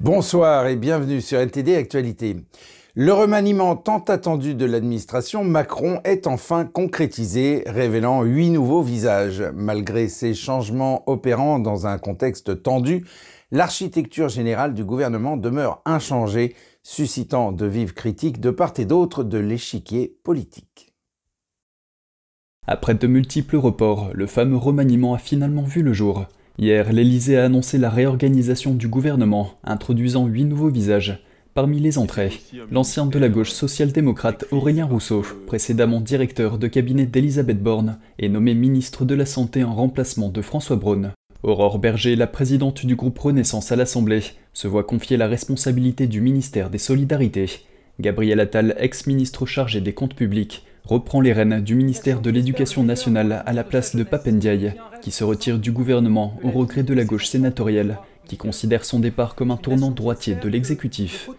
Bonsoir et bienvenue sur NTD Actualité. Le remaniement tant attendu de l'administration Macron est enfin concrétisé, révélant 8 nouveaux visages. Malgré ces changements opérant dans un contexte tendu, l'architecture générale du gouvernement demeure inchangée, suscitant de vives critiques de part et d'autre de l'échiquier politique. Après de multiples reports, le fameux remaniement a finalement vu le jour. Hier, l'Élysée a annoncé la réorganisation du gouvernement, introduisant 8 nouveaux visages. Parmi les entrées, l'ancien de la gauche social-démocrate Aurélien Rousseau, précédemment directeur de cabinet d'Elisabeth Borne, est nommé ministre de la Santé en remplacement de François Braun. Aurore Berger, la présidente du groupe Renaissance à l'Assemblée, se voit confier la responsabilité du ministère des Solidarités. Gabriel Attal, ex-ministre chargé des comptes publics, reprend les rênes du ministère de l'Éducation nationale à la place de Pape Ndiaye, qui se retire du gouvernement au regret de la gauche sénatoriale, qui considère son départ comme un tournant droitier de l'exécutif.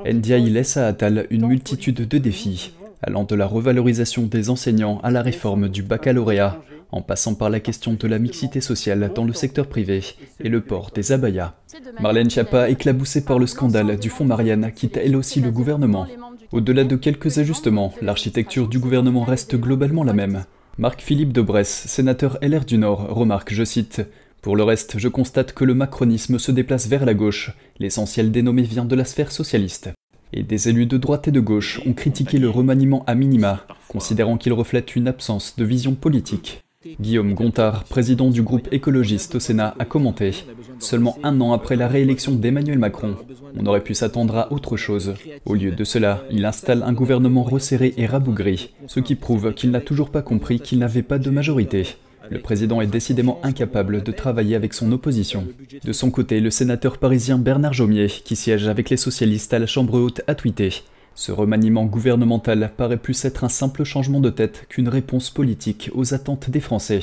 Ndiaye laisse à Attal une multitude de défis, allant de la revalorisation des enseignants à la réforme du baccalauréat, en passant par la question de la mixité sociale dans le secteur privé et le port des abayas. Marlène Schiappa, éclaboussée par le scandale du fonds Marianne, quitte elle aussi le gouvernement. Au-delà de quelques ajustements, l'architecture du gouvernement reste globalement la même. Marc-Philippe Daubresse, sénateur LR du Nord, remarque, je cite, « Pour le reste, je constate que le macronisme se déplace vers la gauche. L'essentiel des nommés vient de la sphère socialiste. » Et des élus de droite et de gauche ont critiqué le remaniement à minima, considérant qu'il reflète une absence de vision politique. Guillaume Gontard, président du groupe écologiste au Sénat, a commenté « Seulement un an après la réélection d'Emmanuel Macron, on aurait pu s'attendre à autre chose. Au lieu de cela, il installe un gouvernement resserré et rabougri, ce qui prouve qu'il n'a toujours pas compris qu'il n'avait pas de majorité. Le président est décidément incapable de travailler avec son opposition. » De son côté, le sénateur parisien Bernard Jomier, qui siège avec les socialistes à la Chambre haute, a tweeté « Ce remaniement gouvernemental paraît plus être un simple changement de tête qu'une réponse politique aux attentes des Français.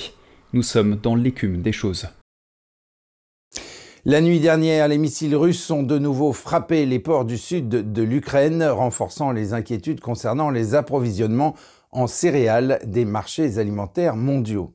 Nous sommes dans l'écume des choses. » La nuit dernière, les missiles russes ont de nouveau frappé les ports du sud de l'Ukraine, renforçant les inquiétudes concernant les approvisionnements en céréales des marchés alimentaires mondiaux.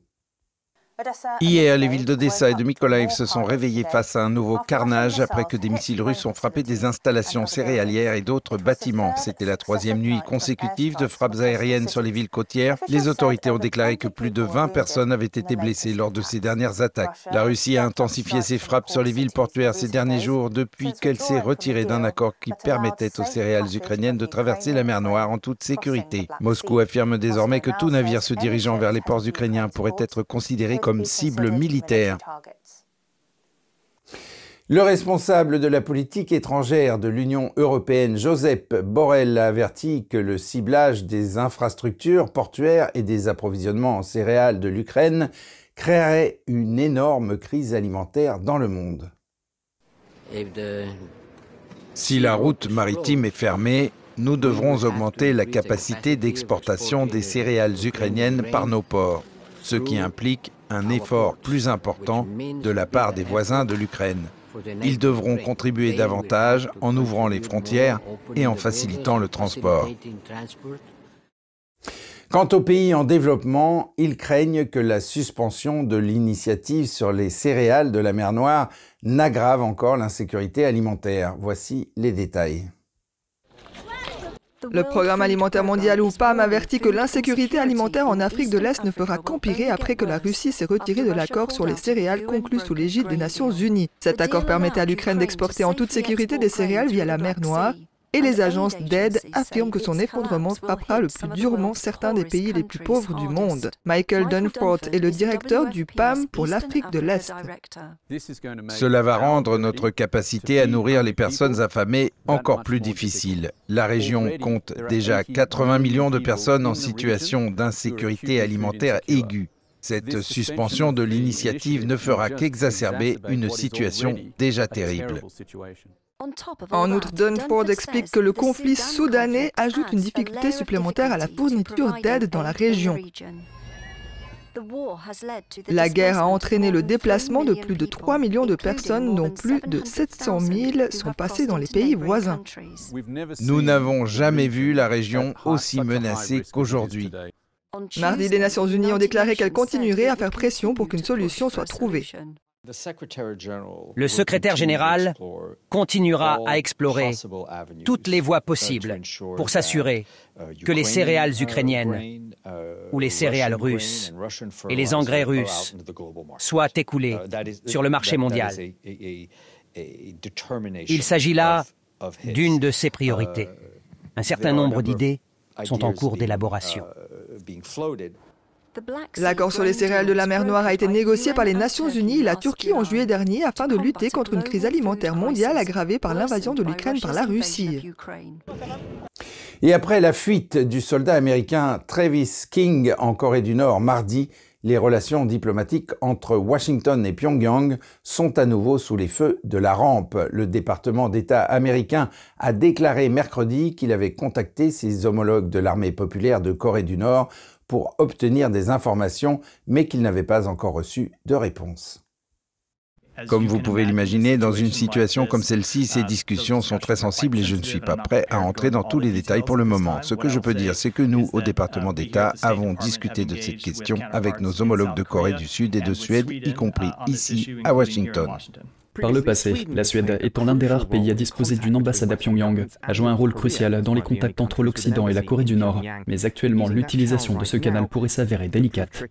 Hier, les villes d'Odessa et de Mykolaiv se sont réveillées face à un nouveau carnage après que des missiles russes ont frappé des installations céréalières et d'autres bâtiments. C'était la 3e nuit consécutive de frappes aériennes sur les villes côtières. Les autorités ont déclaré que plus de 20 personnes avaient été blessées lors de ces dernières attaques. La Russie a intensifié ses frappes sur les villes portuaires ces derniers jours depuis qu'elle s'est retirée d'un accord qui permettait aux céréales ukrainiennes de traverser la mer Noire en toute sécurité. Moscou affirme désormais que tout navire se dirigeant vers les ports ukrainiens pourrait être considéré comme cible militaire. Le responsable de la politique étrangère de l'Union européenne, Josep Borrell, a averti que le ciblage des infrastructures portuaires et des approvisionnements en céréales de l'Ukraine créerait une énorme crise alimentaire dans le monde. Si la route maritime est fermée, nous devrons augmenter la capacité d'exportation des céréales ukrainiennes par nos ports, ce qui implique un effort plus important de la part des voisins de l'Ukraine. Ils devront contribuer davantage en ouvrant les frontières et en facilitant le transport. Quant aux pays en développement, ils craignent que la suspension de l'initiative sur les céréales de la mer Noire n'aggrave encore l'insécurité alimentaire. Voici les détails. Le Programme alimentaire mondial ou PAM avertit que l'insécurité alimentaire en Afrique de l'Est ne fera qu'empirer après que la Russie s'est retirée de l'accord sur les céréales conclu sous l'égide des Nations Unies. Cet accord permettait à l'Ukraine d'exporter en toute sécurité des céréales via la mer Noire et les agences d'aide affirment que son effondrement frappera le plus durement certains des pays les plus pauvres du monde. Michael Dunford est le directeur du PAM pour l'Afrique de l'Est. Cela va rendre notre capacité à nourrir les personnes affamées encore plus difficile. La région compte déjà 80 millions de personnes en situation d'insécurité alimentaire aiguë. Cette suspension de l'initiative ne fera qu'exacerber une situation déjà terrible. En outre, Dunford explique que le conflit soudanais ajoute une difficulté supplémentaire à la fourniture d'aide dans la région. La guerre a entraîné le déplacement de plus de 3 millions de personnes, dont plus de 700 000 sont passées dans les pays voisins. Nous n'avons jamais vu la région aussi menacée qu'aujourd'hui. Mardi, les Nations Unies ont déclaré qu'elles continueraient à faire pression pour qu'une solution soit trouvée. Le secrétaire général continuera à explorer toutes les voies possibles pour s'assurer que les céréales ukrainiennes ou les céréales russes et les engrais russes soient écoulés sur le marché mondial. Il s'agit là d'une de ses priorités. Un certain nombre d'idées sont en cours d'élaboration. L'accord sur les céréales de la mer Noire a été négocié par les Nations Unies et la Turquie en juillet dernier afin de lutter contre une crise alimentaire mondiale aggravée par l'invasion de l'Ukraine par la Russie. Et après la fuite du soldat américain Travis King en Corée du Nord mardi, les relations diplomatiques entre Washington et Pyongyang sont à nouveau sous les feux de la rampe. Le département d'État américain a déclaré mercredi qu'il avait contacté ses homologues de l'armée populaire de Corée du Nord pour obtenir des informations, mais qu'il n'avait pas encore reçu de réponse. Comme vous pouvez l'imaginer, dans une situation comme celle-ci, ces discussions sont très sensibles et je ne suis pas prêt à entrer dans tous les détails pour le moment. Ce que je peux dire, c'est que nous, au département d'État, avons discuté de cette question avec nos homologues de Corée du Sud et de Suède, y compris ici, à Washington. Par le passé, la Suède, étant l'un des rares pays à disposer d'une ambassade à Pyongyang, a joué un rôle crucial dans les contacts entre l'Occident et la Corée du Nord, mais actuellement l'utilisation de ce canal pourrait s'avérer délicate.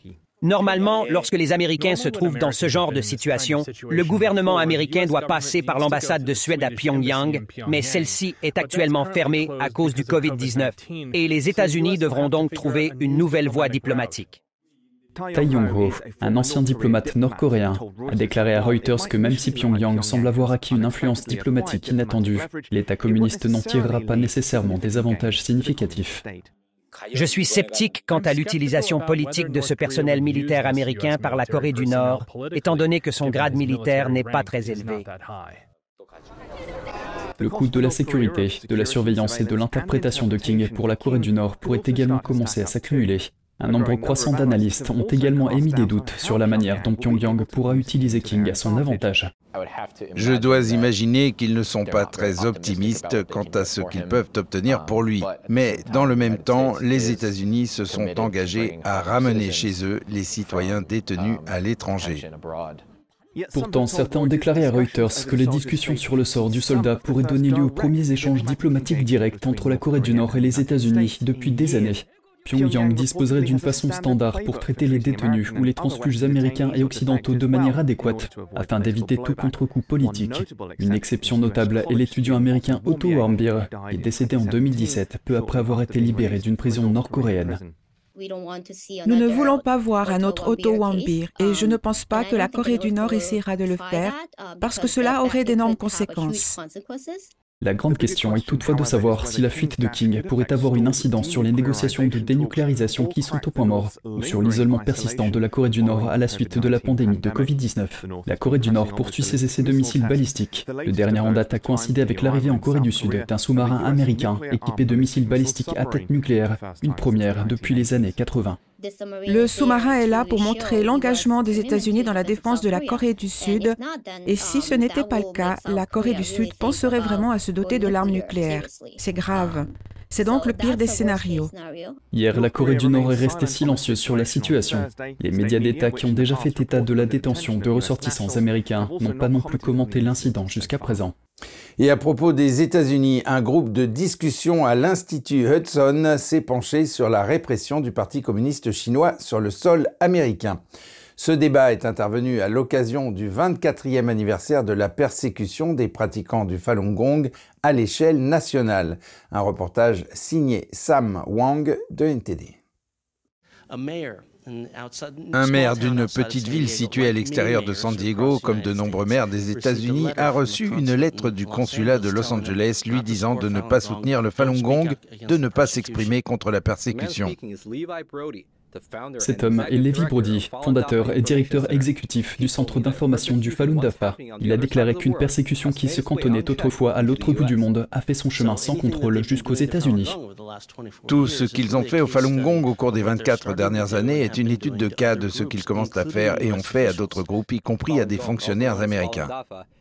Normalement, lorsque les Américains se trouvent dans ce genre de situation, le gouvernement américain doit passer par l'ambassade de Suède à Pyongyang, mais celle-ci est actuellement fermée à cause du Covid-19, et les États-Unis devront donc trouver une nouvelle voie diplomatique. Tae Yong-ho, un ancien diplomate nord-coréen, a déclaré à Reuters que même si Pyongyang semble avoir acquis une influence diplomatique inattendue, l'État communiste n'en tirera pas nécessairement des avantages significatifs. Je suis sceptique quant à l'utilisation politique de ce personnel militaire américain par la Corée du Nord, étant donné que son grade militaire n'est pas très élevé. Le coût de la sécurité, de la surveillance et de l'interprétation de King pour la Corée du Nord pourrait également commencer à s'accumuler. Un nombre croissant d'analystes ont également émis des doutes sur la manière dont Pyongyang pourra utiliser King à son avantage. Je dois imaginer qu'ils ne sont pas très optimistes quant à ce qu'ils peuvent obtenir pour lui. Mais dans le même temps, les États-Unis se sont engagés à ramener chez eux les citoyens détenus à l'étranger. Pourtant, certains ont déclaré à Reuters que les discussions sur le sort du soldat pourraient donner lieu aux premiers échanges diplomatiques directs entre la Corée du Nord et les États-Unis depuis des années. Pyongyang disposerait d'une façon standard pour traiter les détenus ou les transfuges américains et occidentaux de manière adéquate, afin d'éviter tout contre-coup politique. Une exception notable est l'étudiant américain Otto Warmbier, qui est décédé en 2017, peu après avoir été libéré d'une prison nord-coréenne. Nous ne voulons pas voir un autre Otto Warmbier et je ne pense pas que la Corée du Nord essaiera de le faire parce que cela aurait d'énormes conséquences. La grande question est toutefois de savoir si la fuite de King pourrait avoir une incidence sur les négociations de dénucléarisation qui sont au point mort, ou sur l'isolement persistant de la Corée du Nord à la suite de la pandémie de Covid-19. La Corée du Nord poursuit ses essais de missiles balistiques. Le dernier en date a coïncidé avec l'arrivée en Corée du Sud d'un sous-marin américain équipé de missiles balistiques à tête nucléaire, une première depuis les années 80. Le sous-marin est là pour montrer l'engagement des États-Unis dans la défense de la Corée du Sud. Et si ce n'était pas le cas, la Corée du Sud penserait vraiment à se doter de l'arme nucléaire. C'est grave. C'est donc le pire des scénarios. Hier, la Corée du Nord est restée silencieuse sur la situation. Les médias d'État qui ont déjà fait état de la détention de ressortissants américains n'ont pas non plus commenté l'incident jusqu'à présent. Et à propos des États-Unis, un groupe de discussion à l'Institut Hudson s'est penché sur la répression du Parti communiste chinois sur le sol américain. Ce débat est intervenu à l'occasion du 24e anniversaire de la persécution des pratiquants du Falun Gong à l'échelle nationale. Un reportage signé Sam Wang de NTD. Un maire d'une petite ville située à l'extérieur de San Diego, comme de nombreux maires des États-Unis, a reçu une lettre du consulat de Los Angeles lui disant de ne pas soutenir le Falun Gong, de ne pas s'exprimer contre la persécution. Cet homme est Levi Brody, fondateur et directeur exécutif du centre d'information du Falun Dafa. Il a déclaré qu'une persécution qui se cantonnait autrefois à l'autre bout du monde a fait son chemin sans contrôle jusqu'aux États-Unis. Tout ce qu'ils ont fait au Falun Gong au cours des 24 dernières années est une étude de cas de ce qu'ils commencent à faire et ont fait à d'autres groupes, y compris à des fonctionnaires américains.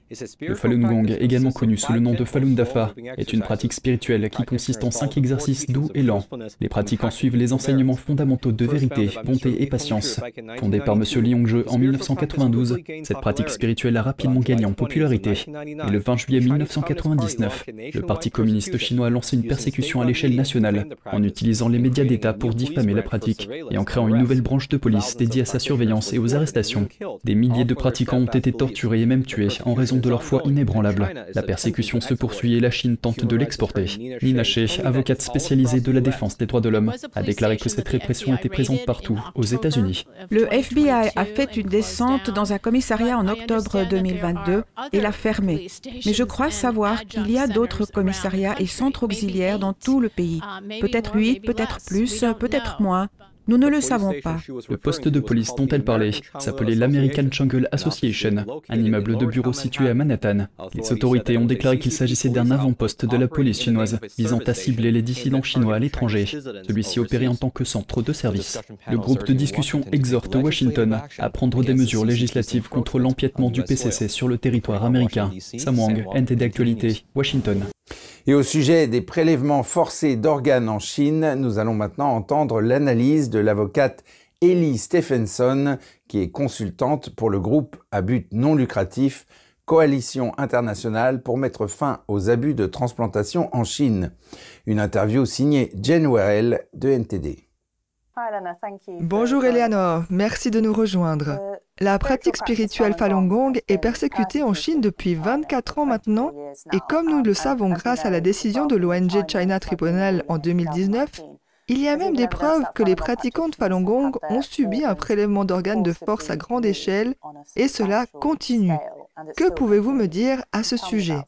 Le Falun Gong, également connu sous le nom de Falun Dafa, est une pratique spirituelle qui consiste en 5 exercices doux et lents. Les pratiquants suivent les enseignements fondamentaux de vérité, bonté et patience. Fondée par M. Li Hongzhi en 1992, cette pratique spirituelle a rapidement gagné en popularité. Et le 20 juillet 1999, le Parti communiste chinois a lancé une persécution à l'échelle nationale, en utilisant les médias d'État pour diffamer la pratique, et en créant une nouvelle branche de police dédiée à sa surveillance et aux arrestations. Des milliers de pratiquants ont été torturés et même tués en raison de leur foi inébranlable. La persécution se poursuit et la Chine tente de l'exporter. Nina Shea, avocate spécialisée de la défense des droits de l'homme, a déclaré que cette répression était présente partout, aux États-Unis. Le FBI a fait une descente dans un commissariat en octobre 2022 et l'a fermé. Mais je crois savoir qu'il y a d'autres commissariats et centres auxiliaires dans tout le pays. Peut-être 8, peut-être plus, peut-être moins. Nous ne le savons pas. Le poste de police dont elle parlait s'appelait l'American Jungle Association, un immeuble de bureaux situé à Manhattan. Les autorités ont déclaré qu'il s'agissait d'un avant-poste de la police chinoise, visant à cibler les dissidents chinois à l'étranger. Celui-ci opérait en tant que centre de service. Le groupe de discussion exhorte Washington à prendre des mesures législatives contre l'empiètement du PCC sur le territoire américain. Sam Wang, NTD d'actualité, Washington. Et au sujet des prélèvements forcés d'organes en Chine, nous allons maintenant entendre l'analyse de l'avocate Ellie Stephenson, qui est consultante pour le groupe à but non lucratif Coalition internationale pour mettre fin aux abus de transplantation en Chine. Une interview signée Jen Werrell de NTD. Bonjour Eleanor, merci de nous rejoindre. La pratique spirituelle Falun Gong est persécutée en Chine depuis 24 ans maintenant et comme nous le savons grâce à la décision de l'ONG China Tribunal en 2019, il y a même des preuves que les pratiquants de Falun Gong ont subi un prélèvement d'organes de force à grande échelle et cela continue. Que pouvez-vous me dire à ce sujet?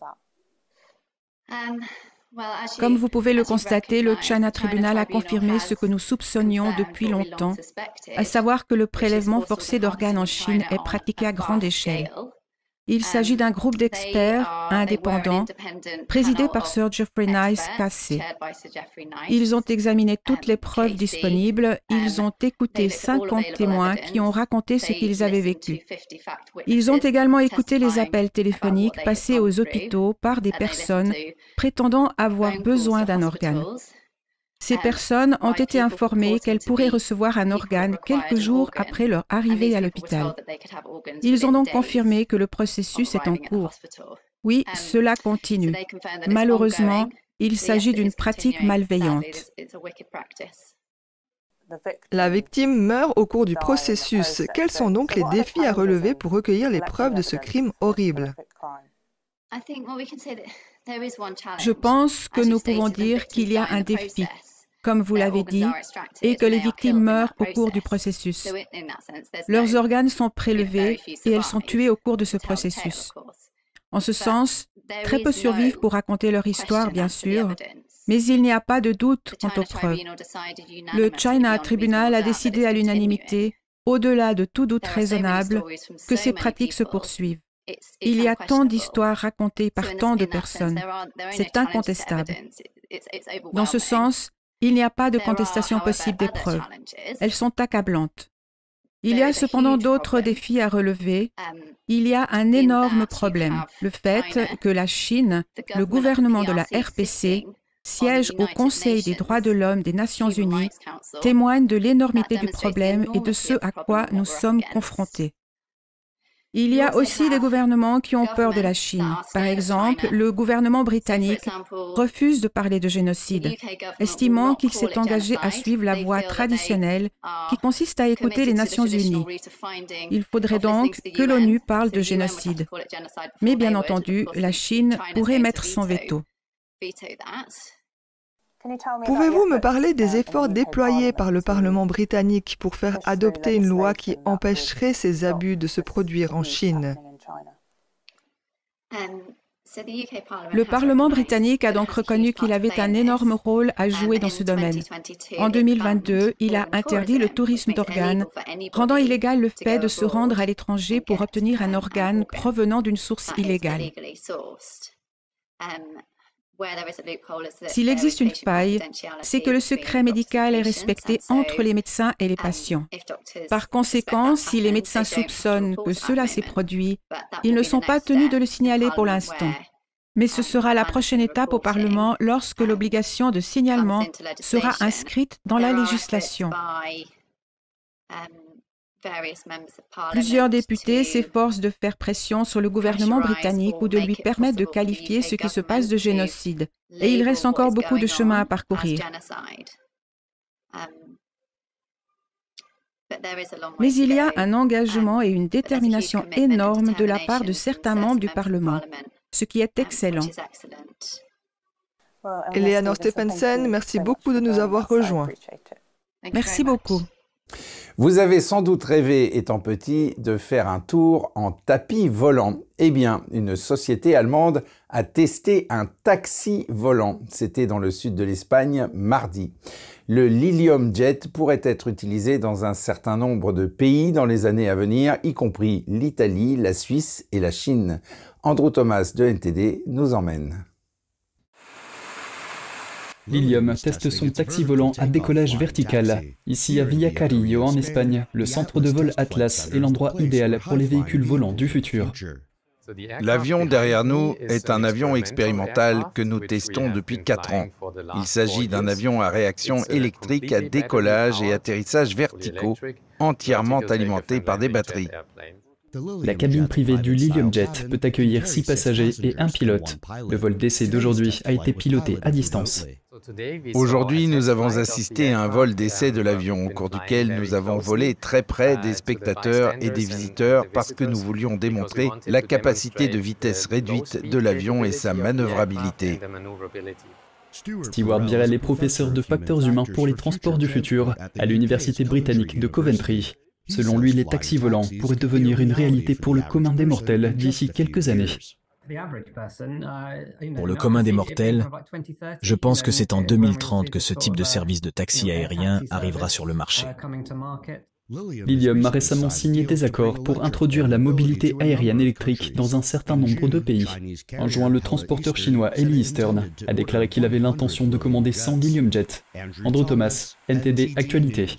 Comme vous pouvez le constater, le China Tribunal a confirmé ce que nous soupçonnions depuis longtemps, à savoir que le prélèvement forcé d'organes en Chine est pratiqué à grande échelle. Il s'agit d'un groupe d'experts indépendants, présidé par Sir Geoffrey Nice, KC. Ils ont examiné toutes les preuves disponibles, ils ont écouté 50 témoins qui ont raconté ce qu'ils avaient vécu. Ils ont également écouté les appels téléphoniques passés aux hôpitaux par des personnes prétendant avoir besoin d'un organe. Ces personnes ont été informées qu'elles pourraient recevoir un organe quelques jours après leur arrivée à l'hôpital. Ils ont donc confirmé que le processus est en cours. Oui, cela continue. Malheureusement, il s'agit d'une pratique malveillante. La victime meurt au cours du processus. Quels sont donc les défis à relever pour recueillir les preuves de ce crime horrible? Je pense que nous pouvons dire qu'il y a un défi, comme vous l'avez dit, et que les victimes meurent au cours du processus. Leurs organes sont prélevés et elles sont tuées au cours de ce processus. En ce sens, très peu survivent pour raconter leur histoire, bien sûr, mais il n'y a pas de doute quant aux preuves. Le China Tribunal a décidé à l'unanimité, au-delà de tout doute raisonnable, que ces pratiques se poursuivent. Il y a tant d'histoires racontées par tant de personnes. C'est incontestable. Dans ce sens, il n'y a pas de contestation possible des preuves. Elles sont accablantes. Il y a cependant d'autres défis à relever. Il y a un énorme problème, le fait que la Chine, le gouvernement de la RPC, siège au Conseil des droits de l'homme des Nations Unies, témoigne de l'énormité du problème et de ce à quoi nous sommes confrontés. Il y a aussi des gouvernements qui ont peur de la Chine. Par exemple, le gouvernement britannique refuse de parler de génocide, estimant qu'il s'est engagé à suivre la voie traditionnelle qui consiste à écouter les Nations Unies. Il faudrait donc que l'ONU parle de génocide. Mais bien entendu, la Chine pourrait mettre son veto. Pouvez-vous me parler des efforts déployés par le Parlement britannique pour faire adopter une loi qui empêcherait ces abus de se produire en Chine? Le Parlement britannique a donc reconnu qu'il avait un énorme rôle à jouer dans ce domaine. En 2022, il a interdit le tourisme d'organes, rendant illégal le fait de se rendre à l'étranger pour obtenir un organe provenant d'une source illégale. S'il existe une faille, c'est que le secret médical est respecté entre les médecins et les patients. Par conséquent, si les médecins soupçonnent que cela s'est produit, ils ne sont pas tenus de le signaler pour l'instant. Mais ce sera la prochaine étape au Parlement lorsque l'obligation de signalement sera inscrite dans la législation. Plusieurs députés s'efforcent de faire pression sur le gouvernement britannique ou de lui permettre de qualifier ce qui se passe de génocide. Et il reste encore beaucoup de chemin à parcourir. Mais il y a un engagement et une détermination énorme de la part de certains membres du Parlement, ce qui est excellent. Eleanor Stephenson, merci beaucoup de nous avoir rejoints. Merci beaucoup. Vous avez sans doute rêvé, étant petit, de faire un tour en tapis volant. Eh bien, une société allemande a testé un taxi volant. C'était dans le sud de l'Espagne mardi. Le Lilium Jet pourrait être utilisé dans un certain nombre de pays dans les années à venir, y compris l'Italie, la Suisse et la Chine. Andrew Thomas de NTD nous emmène. Lilium teste son taxi volant à décollage vertical. Ici à Villacarillo en Espagne, le centre de vol Atlas est l'endroit idéal pour les véhicules volants du futur. L'avion derrière nous est un avion expérimental que nous testons depuis 4 ans. Il s'agit d'un avion à réaction électrique à décollage et atterrissage verticaux, entièrement alimenté par des batteries. La cabine privée du Lilium Jet peut accueillir 6 passagers et 1 pilote. Le vol d'essai d'aujourd'hui a été piloté à distance. Aujourd'hui, nous avons assisté à un vol d'essai de l'avion, au cours duquel nous avons volé très près des spectateurs et des visiteurs parce que nous voulions démontrer la capacité de vitesse réduite de l'avion et sa manœuvrabilité. Stewart Birrell est professeur de facteurs humains pour les transports du futur à l'université britannique de Coventry. Selon lui, les taxis volants pourraient devenir une réalité pour le commun des mortels d'ici quelques années. Pour le commun des mortels, je pense que c'est en 2030 que ce type de service de taxi aérien arrivera sur le marché. Lilium a récemment signé des accords pour introduire la mobilité aérienne électrique dans un certain nombre de pays. En juin, le transporteur chinois Eli Eastern a déclaré qu'il avait l'intention de commander 100 Lilium Jets. Andrew Thomas, NTD Actualité.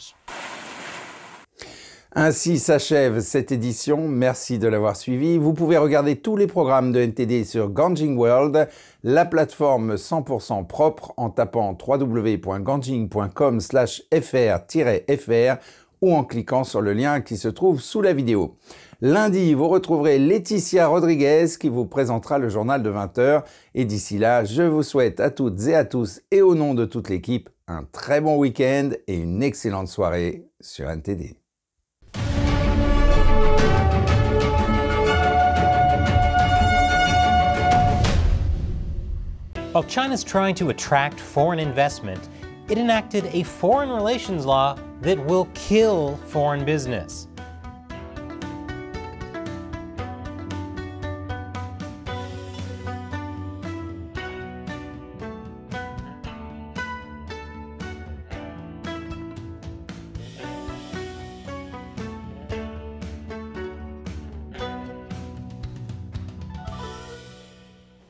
Ainsi s'achève cette édition, merci de l'avoir suivi. Vous pouvez regarder tous les programmes de NTD sur Ganjing World, la plateforme 100% propre en tapant www.ganjing.com/fr-fr ou en cliquant sur le lien qui se trouve sous la vidéo. Lundi, vous retrouverez Laetitia Rodriguez qui vous présentera le journal de 20h. Et d'ici là, je vous souhaite à toutes et à tous et au nom de toute l'équipe un très bon week-end et une excellente soirée sur NTD. While China's trying to attract foreign investment, it enacted a foreign relations law that will kill foreign business.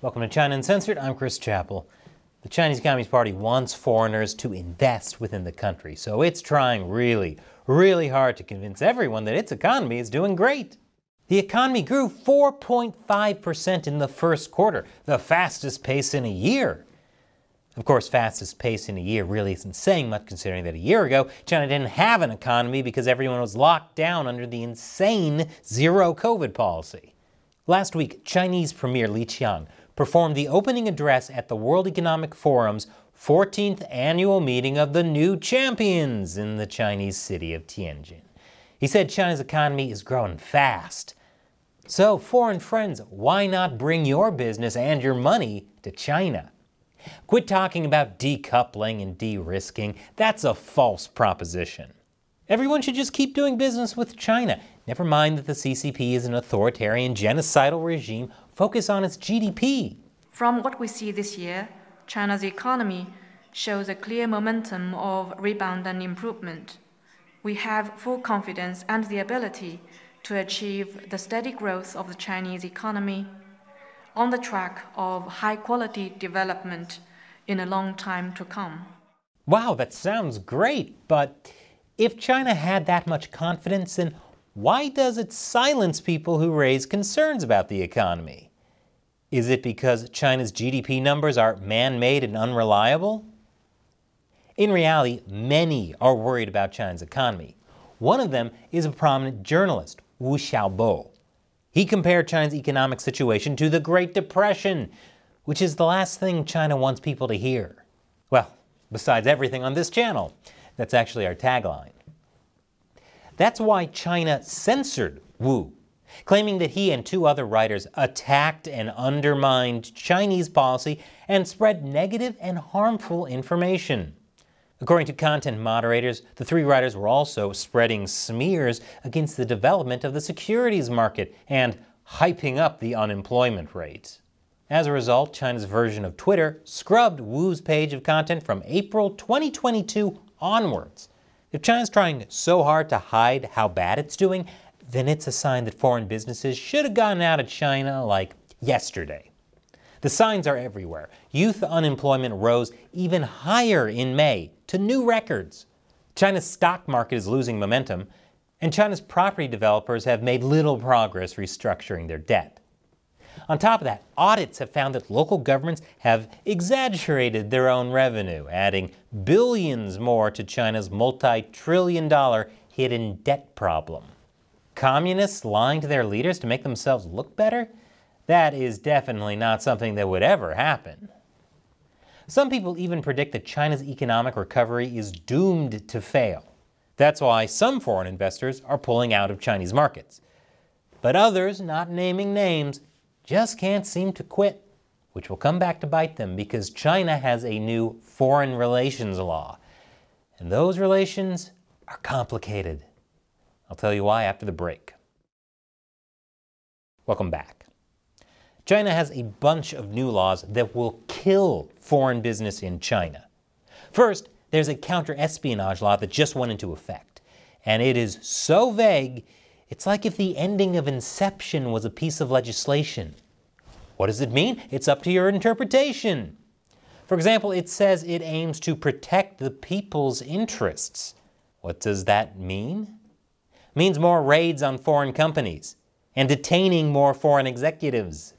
Welcome to China Uncensored. I'm Chris Chappell. The Chinese Communist Party wants foreigners to invest within the country, so it's trying really hard to convince everyone that its economy is doing great. The economy grew 4.5% in the first quarter, the fastest pace in a year. Of course, fastest pace in a year really isn't saying much, considering that a year ago, China didn't have an economy because everyone was locked down under the insane zero COVID policy. Last week, Chinese Premier Li Qiang performed the opening address at the World Economic Forum's 14th annual meeting of the new champions in the Chinese city of Tianjin. He said China's economy is growing fast. So, foreign friends, why not bring your business and your money to China? Quit talking about decoupling and de-risking. That's a false proposition. Everyone should just keep doing business with China. Never mind that the CCP is an authoritarian, genocidal regime. Focus on its GDP. From what we see this year, China's economy shows a clear momentum of rebound and improvement. We have full confidence and the ability to achieve the steady growth of the Chinese economy. on the track of high-quality development in a long time to come. Wow, that sounds great, but if China had that much confidence, then why does it silence people who raise concerns about the economy? Is it because China's GDP numbers are man-made and unreliable? In reality, many are worried about China's economy. One of them is a prominent journalist, Wu Xiaobo. He compared China's economic situation to the Great Depression, which is the last thing China wants people to hear. Well, besides everything on this channel. That's actually our tagline. That's why China censored Wu, claiming that he and 2 other writers attacked and undermined Chinese policy and spread negative and harmful information. According to content moderators, the 3 writers were also spreading smears against the development of the securities market and hyping up the unemployment rate. As a result, China's version of Twitter scrubbed Wu's page of content from April 2022 onwards. If China's trying so hard to hide how bad it's doing, then it's a sign that foreign businesses should have gotten out of China like yesterday. The signs are everywhere. Youth unemployment rose even higher in May to new records. China's stock market is losing momentum, and China's property developers have made little progress restructuring their debt. On top of that, audits have found that local governments have exaggerated their own revenue, adding billions more to China's multi-trillion-dollar hidden debt problem. Communists lying to their leaders to make themselves look better? That is definitely not something that would ever happen. Some people even predict that China's economic recovery is doomed to fail. That's why some foreign investors are pulling out of Chinese markets. But others, not naming names, just can't seem to quit, which will come back to bite them because China has a new foreign relations law. And those relations are complicated. I'll tell you why after the break. Welcome back. China has a bunch of new laws that will kill foreign business in China. First, there's a counter-espionage law that just went into effect. And it is so vague, it's like if the ending of Inception was a piece of legislation. What does it mean? It's up to your interpretation. For example, it says it aims to protect the people's interests. What does that mean? It means more raids on foreign companies and detaining more foreign executives.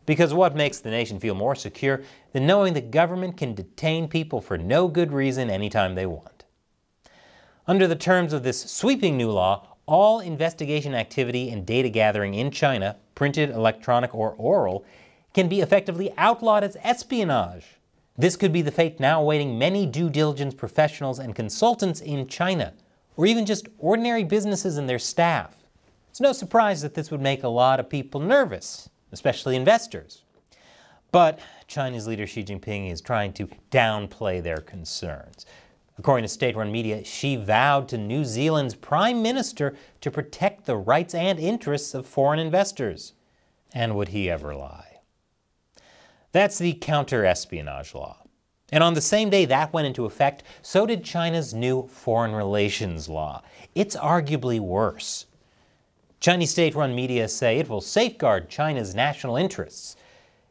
Because what makes the nation feel more secure than knowing the government can detain people for no good reason anytime they want? Under the terms of this sweeping new law, all investigation activity and data gathering in China, printed, electronic, or oral, can be effectively outlawed as espionage. This could be the fate now awaiting many due diligence professionals and consultants in China, or even just ordinary businesses and their staff. It's no surprise that this would make a lot of people nervous, especially investors. But Chinese leader Xi Jinping is trying to downplay their concerns. According to state-run media, Xi vowed to New Zealand's Prime Minister to protect the rights and interests of foreign investors. And would he ever lie? That's the counter-espionage law. And on the same day that went into effect, so did China's new foreign relations law. It's arguably worse. Chinese state-run media say it will safeguard China's national interests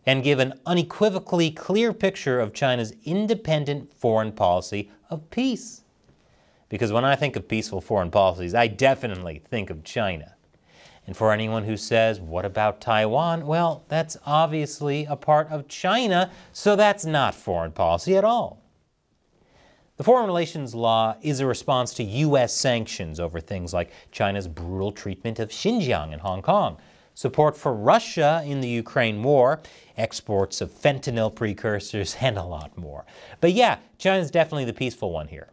and give an unequivocally clear picture of China's independent foreign policy of peace. Because when I think of peaceful foreign policies, I definitely think of China. And for anyone who says, what about Taiwan? Well, that's obviously a part of China, so that's not foreign policy at all. The Foreign Relations Law is a response to U.S. sanctions over things like China's brutal treatment of Xinjiang and Hong Kong, support for Russia in the Ukraine war, exports of fentanyl precursors, and a lot more. But yeah, China's definitely the peaceful one here.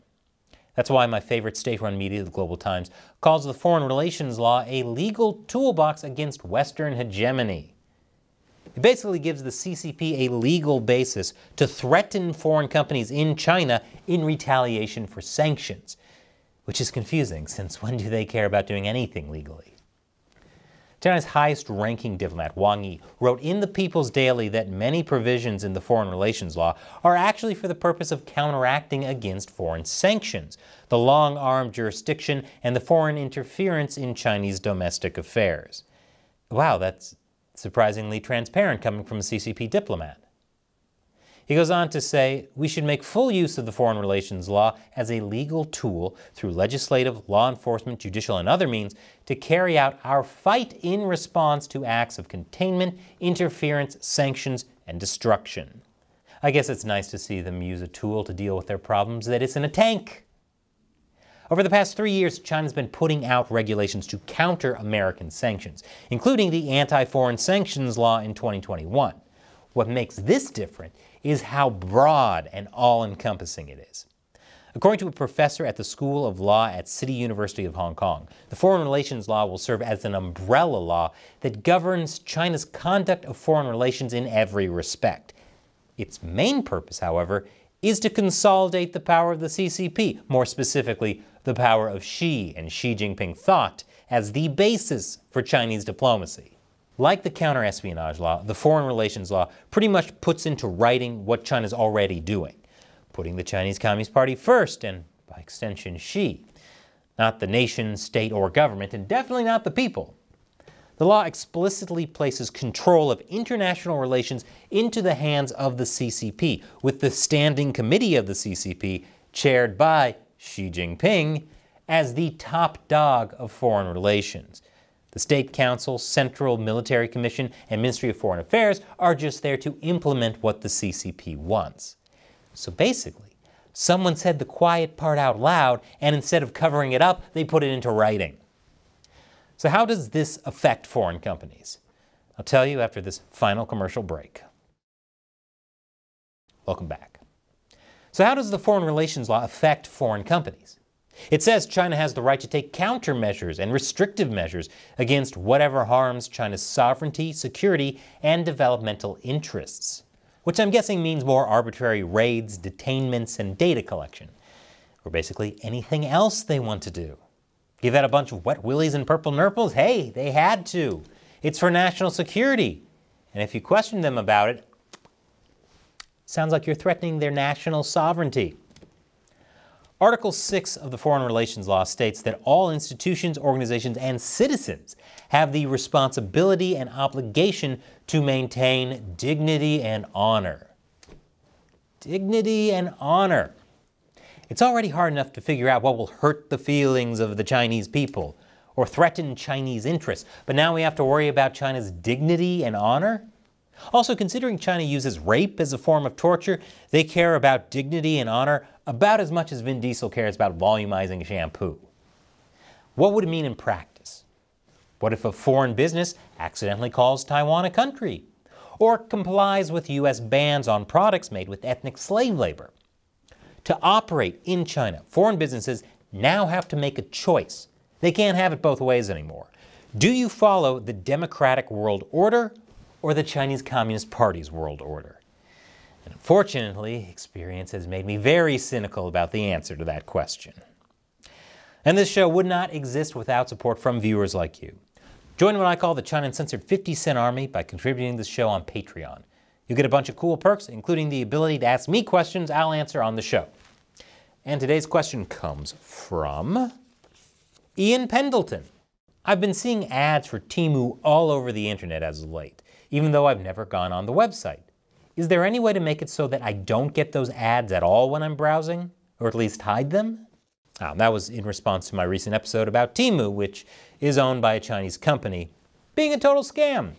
That's why my favorite state-run media, the Global Times, calls the Foreign Relations Law a legal toolbox against Western hegemony. It basically gives the CCP a legal basis to threaten foreign companies in China in retaliation for sanctions, which is confusing since when do they care about doing anything legally? China's highest-ranking diplomat, Wang Yi, wrote in the People's Daily that many provisions in the Foreign Relations Law are actually for the purpose of counteracting against foreign sanctions, the long-arm jurisdiction, and the foreign interference in Chinese domestic affairs. Wow, that's Surprisingly transparent coming from a CCP diplomat. He goes on to say, we should make full use of the foreign relations law as a legal tool through legislative, law enforcement, judicial, and other means to carry out our fight in response to acts of containment, interference, sanctions, and destruction. I guess it's nice to see them use a tool to deal with their problems that isn't a tank. Over the past 3 years, China's been putting out regulations to counter American sanctions, including the anti-foreign sanctions law in 2021. What makes this different is how broad and all-encompassing it is. According to a professor at the School of Law at City University of Hong Kong, the foreign relations law will serve as an umbrella law that governs China's conduct of foreign relations in every respect. Its main purpose, however, is to consolidate the power of the CCP, more specifically, the power of Xi and Xi Jinping thought as the basis for Chinese diplomacy. Like the counter-espionage law, the foreign relations law pretty much puts into writing what China's already doing, putting the Chinese Communist Party first, and by extension Xi. Not the nation, state, or government, and definitely not the people. The law explicitly places control of international relations into the hands of the CCP, with the Standing Committee of the CCP, chaired by Xi Jinping, as the top dog of foreign relations. The State Council, Central Military Commission, and Ministry of Foreign Affairs are just there to implement what the CCP wants. So basically, someone said the quiet part out loud, and instead of covering it up, they put it into writing. So how does this affect foreign companies? I'll tell you after this final commercial break. Welcome back. So how does the foreign relations law affect foreign companies? It says China has the right to take countermeasures and restrictive measures against whatever harms China's sovereignty, security, and developmental interests, which I'm guessing means more arbitrary raids, detainments, and data collection, or basically anything else they want to do. Give out a bunch of wet willies and purple nurples? Hey, they had to. It's for national security. And if you question them about it, sounds like you're threatening their national sovereignty. Article 6 of the Foreign Relations Law states that all institutions, organizations, and citizens have the responsibility and obligation to maintain dignity and honor. Dignity and honor. It's already hard enough to figure out what will hurt the feelings of the Chinese people or threaten Chinese interests, but now we have to worry about China's dignity and honor? Also, considering China uses rape as a form of torture, they care about dignity and honor about as much as Vin Diesel cares about volumizing shampoo. What would it mean in practice? What if a foreign business accidentally calls Taiwan a country, or complies with U.S. bans on products made with ethnic slave labor? To operate in China, foreign businesses now have to make a choice. They can't have it both ways anymore. Do you follow the democratic world order or the Chinese Communist Party's world order? And unfortunately, experience has made me very cynical about the answer to that question. And this show would not exist without support from viewers like you. Join what I call the China Uncensored 50 Cent Army by contributing to this show on Patreon. You'll get a bunch of cool perks, including the ability to ask me questions I'll answer on the show. And today's question comes from Ian Pendleton. I've been seeing ads for Temu all over the internet as of late, even though I've never gone on the website. Is there any way to make it so that I don't get those ads at all when I'm browsing? Or at least hide them? That was in response to my recent episode about Temu, which is owned by a Chinese company, being a total scam.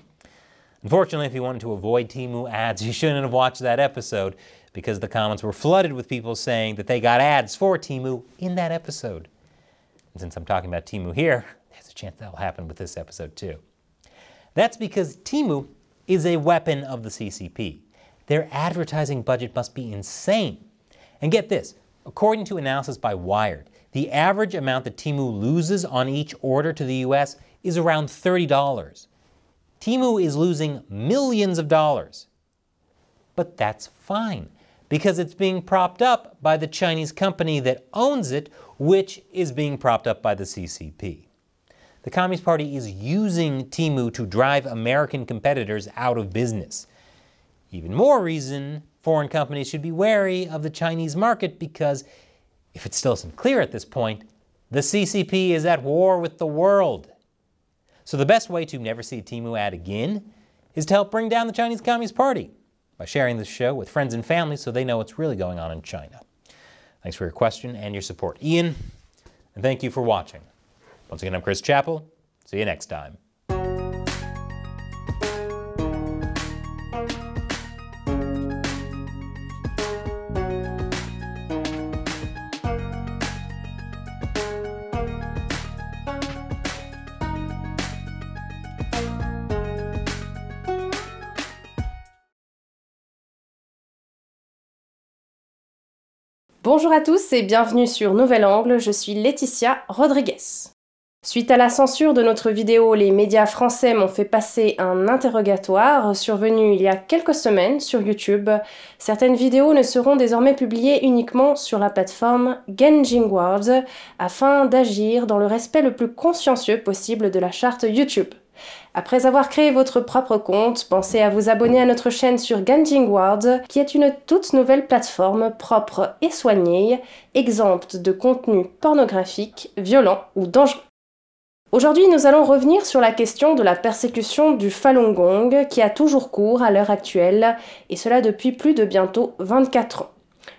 Unfortunately, if you wanted to avoid Temu ads, you shouldn't have watched that episode, because the comments were flooded with people saying that they got ads for Temu in that episode. And since I'm talking about Temu here, there's a chance that'll happen with this episode too. That's because Temu is a weapon of the CCP. Their advertising budget must be insane. And get this, according to analysis by Wired, the average amount that Temu loses on each order to the US is around $30. Temu is losing millions of dollars. But that's fine, because it's being propped up by the Chinese company that owns it, which is being propped up by the CCP. The Communist Party is using Temu to drive American competitors out of business. Even more reason foreign companies should be wary of the Chinese market, because if it still isn't clear at this point, the CCP is at war with the world. So the best way to never see a Temu ad again is to help bring down the Chinese Communist Party by sharing this show with friends and family so they know what's really going on in China. Thanks for your question and your support, Ian, and thank you for watching. Once again, I'm Chris Chappell. See you next time. Bonjour à tous et bienvenue sur Nouvel Angle, je suis Laetitia Rodriguez. Suite à la censure de notre vidéo, les médias français m'ont fait passer un interrogatoire survenu il y a quelques semaines sur YouTube. Certaines vidéos ne seront désormais publiées uniquement sur la plateforme Genjing World afin d'agir dans le respect le plus consciencieux possible de la charte YouTube. Après avoir créé votre propre compte, pensez à vous abonner à notre chaîne sur Genjing World, qui est une toute nouvelle plateforme propre et soignée, exempte de contenu pornographique, violent ou dangereux. Aujourd'hui, nous allons revenir sur la question de la persécution du Falun Gong, qui a toujours cours à l'heure actuelle, et cela depuis plus de bientôt 24 ans.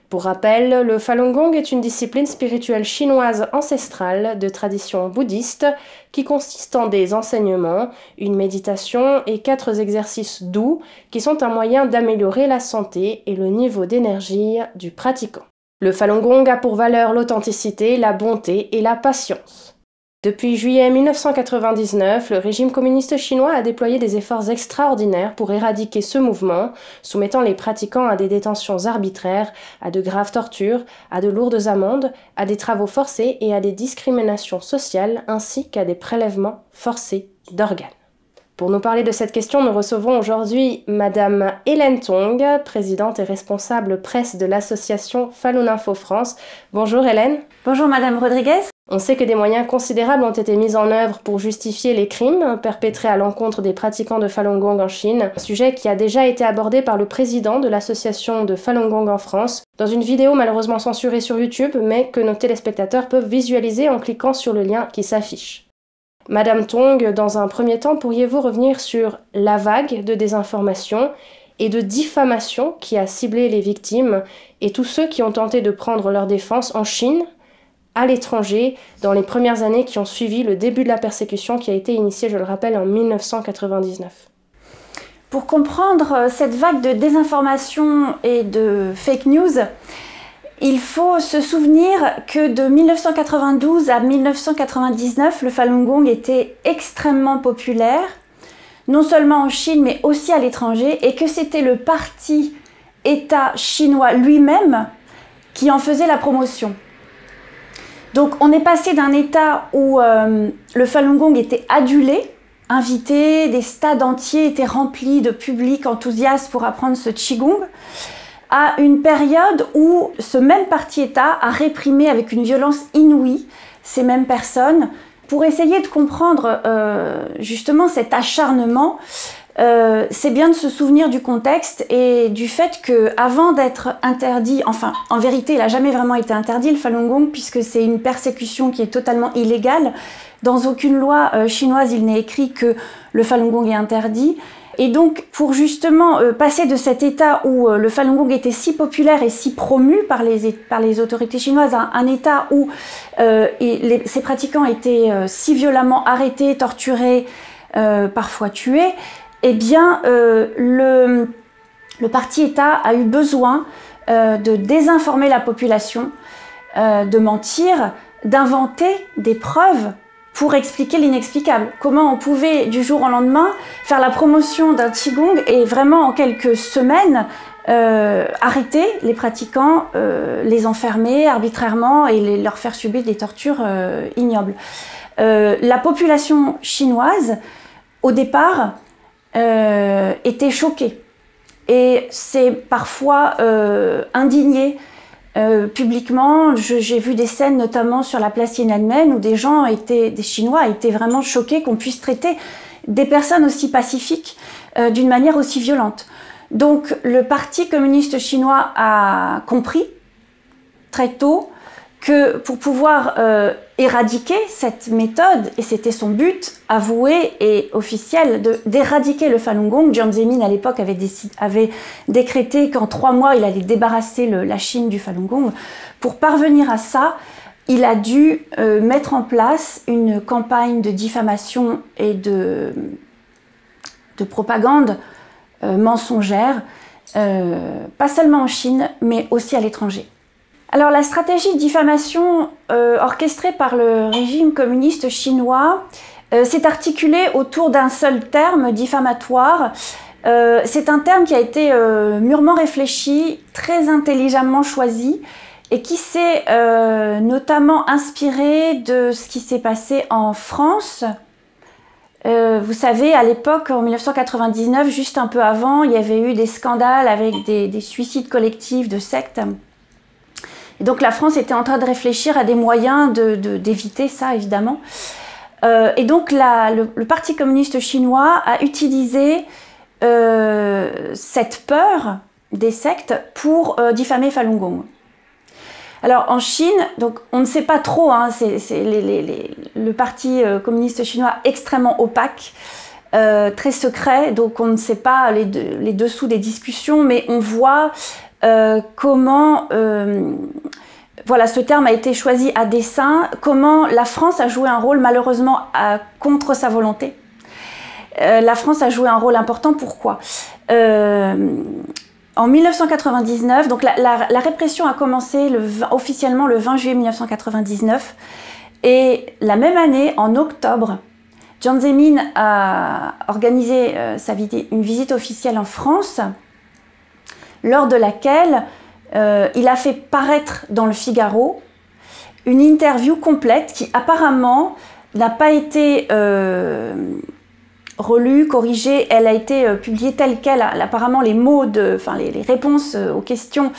Pour rappel, le Falun Gong est une discipline spirituelle chinoise ancestrale de tradition bouddhiste qui consiste en des enseignements, une méditation et 4 exercices doux qui sont un moyen d'améliorer la santé et le niveau d'énergie du pratiquant. Le Falun Gong a pour valeur l'authenticité, la bonté et la patience. Depuis juillet 1999, le régime communiste chinois a déployé des efforts extraordinaires pour éradiquer ce mouvement, soumettant les pratiquants à des détentions arbitraires, à de graves tortures, à de lourdes amendes, à des travaux forcés et à des discriminations sociales, ainsi qu'à des prélèvements forcés d'organes. Pour nous parler de cette question, nous recevons aujourd'hui Madame Hélène Tong, présidente et responsable presse de l'association Falun Info France. Bonjour Hélène. Bonjour Madame Rodriguez. On sait que des moyens considérables ont été mis en œuvre pour justifier les crimes perpétrés à l'encontre des pratiquants de Falun Gong en Chine, un sujet qui a déjà été abordé par le président de l'association de Falun Gong en France, dans une vidéo malheureusement censurée sur YouTube, mais que nos téléspectateurs peuvent visualiser en cliquant sur le lien qui s'affiche. Madame Tong, dans un premier temps, pourriez-vous revenir sur la vague de désinformation et de diffamation qui a ciblé les victimes et tous ceux qui ont tenté de prendre leur défense en Chine, à l'étranger, dans les premières années qui ont suivi le début de la persécution qui a été initiée, je le rappelle, en 1999. Pour comprendre cette vague de désinformation et de fake news, il faut se souvenir que de 1992 à 1999, le Falun Gong était extrêmement populaire, non seulement en Chine mais aussi à l'étranger, et que c'était le parti État chinois lui-même qui en faisait la promotion. Donc on est passé d'un état où le Falun Gong était adulé, invité, des stades entiers étaient remplis de public enthousiaste pour apprendre ce Qigong, à une période où ce même parti État a réprimé avec une violence inouïe ces mêmes personnes. Pour essayer de comprendre justement cet acharnement, c'est bien de se souvenir du contexte et du fait qu'avant d'être interdit, enfin en vérité il n'a jamais vraiment été interdit le Falun Gong puisque c'est une persécution qui est totalement illégale. Dans aucune loi chinoise il n'est écrit que le Falun Gong est interdit. Et donc pour justement passer de cet état où le Falun Gong était si populaire et si promu par les autorités chinoises à un état où ces pratiquants étaient si violemment arrêtés, torturés, parfois tués, eh bien, le parti État a eu besoin de désinformer la population, de mentir, d'inventer des preuves pour expliquer l'inexplicable. Comment on pouvait, du jour au lendemain, faire la promotion d'un Qigong et vraiment en quelques semaines arrêter les pratiquants, les enfermer arbitrairement et leur faire subir des tortures ignobles. La population chinoise, au départ, était choquée et c'est parfois indigné publiquement. J'ai vu des scènes notamment sur la place Tiananmen où des Chinois étaient vraiment choqués qu'on puisse traiter des personnes aussi pacifiques d'une manière aussi violente. Donc le parti communiste chinois a compris très tôt que pour pouvoir éradiquer cette méthode, et c'était son but avoué et officiel, d'éradiquer le Falun Gong, Jiang Zemin à l'époque avait décrété qu'en 3 mois il allait débarrasser la Chine du Falun Gong. Pour parvenir à ça, il a dû mettre en place une campagne de diffamation et de propagande mensongère, pas seulement en Chine, mais aussi à l'étranger. Alors la stratégie de diffamation orchestrée par le régime communiste chinois s'est articulée autour d'un seul terme diffamatoire. C'est un terme qui a été mûrement réfléchi, très intelligemment choisi, et qui s'est notamment inspiré de ce qui s'est passé en France. Vous savez, à l'époque, en 1999, juste un peu avant, il y avait eu des scandales avec des suicides collectifs de sectes. Et donc la France était en train de réfléchir à des moyens d'éviter ça, évidemment. Et donc le Parti communiste chinois a utilisé cette peur des sectes pour diffamer Falun Gong. Alors en Chine, donc, on ne sait pas trop, hein, le Parti communiste chinois extrêmement opaque, très secret, donc on ne sait pas les dessous des discussions, mais on voit comment voilà, ce terme a été choisi à dessein, comment la France a joué un rôle malheureusement contre sa volonté. La France a joué un rôle important, pourquoi ? En 1999, donc la répression a commencé officiellement le 20 juillet 1999, et la même année, en octobre, Jiang Zemin a organisé une visite officielle en France, lors de laquelle il a fait paraître dans le Figaro une interview complète qui apparemment n'a pas été relue, corrigée, elle a été publiée telle qu'elle. Apparemment les mots, les réponses aux questions,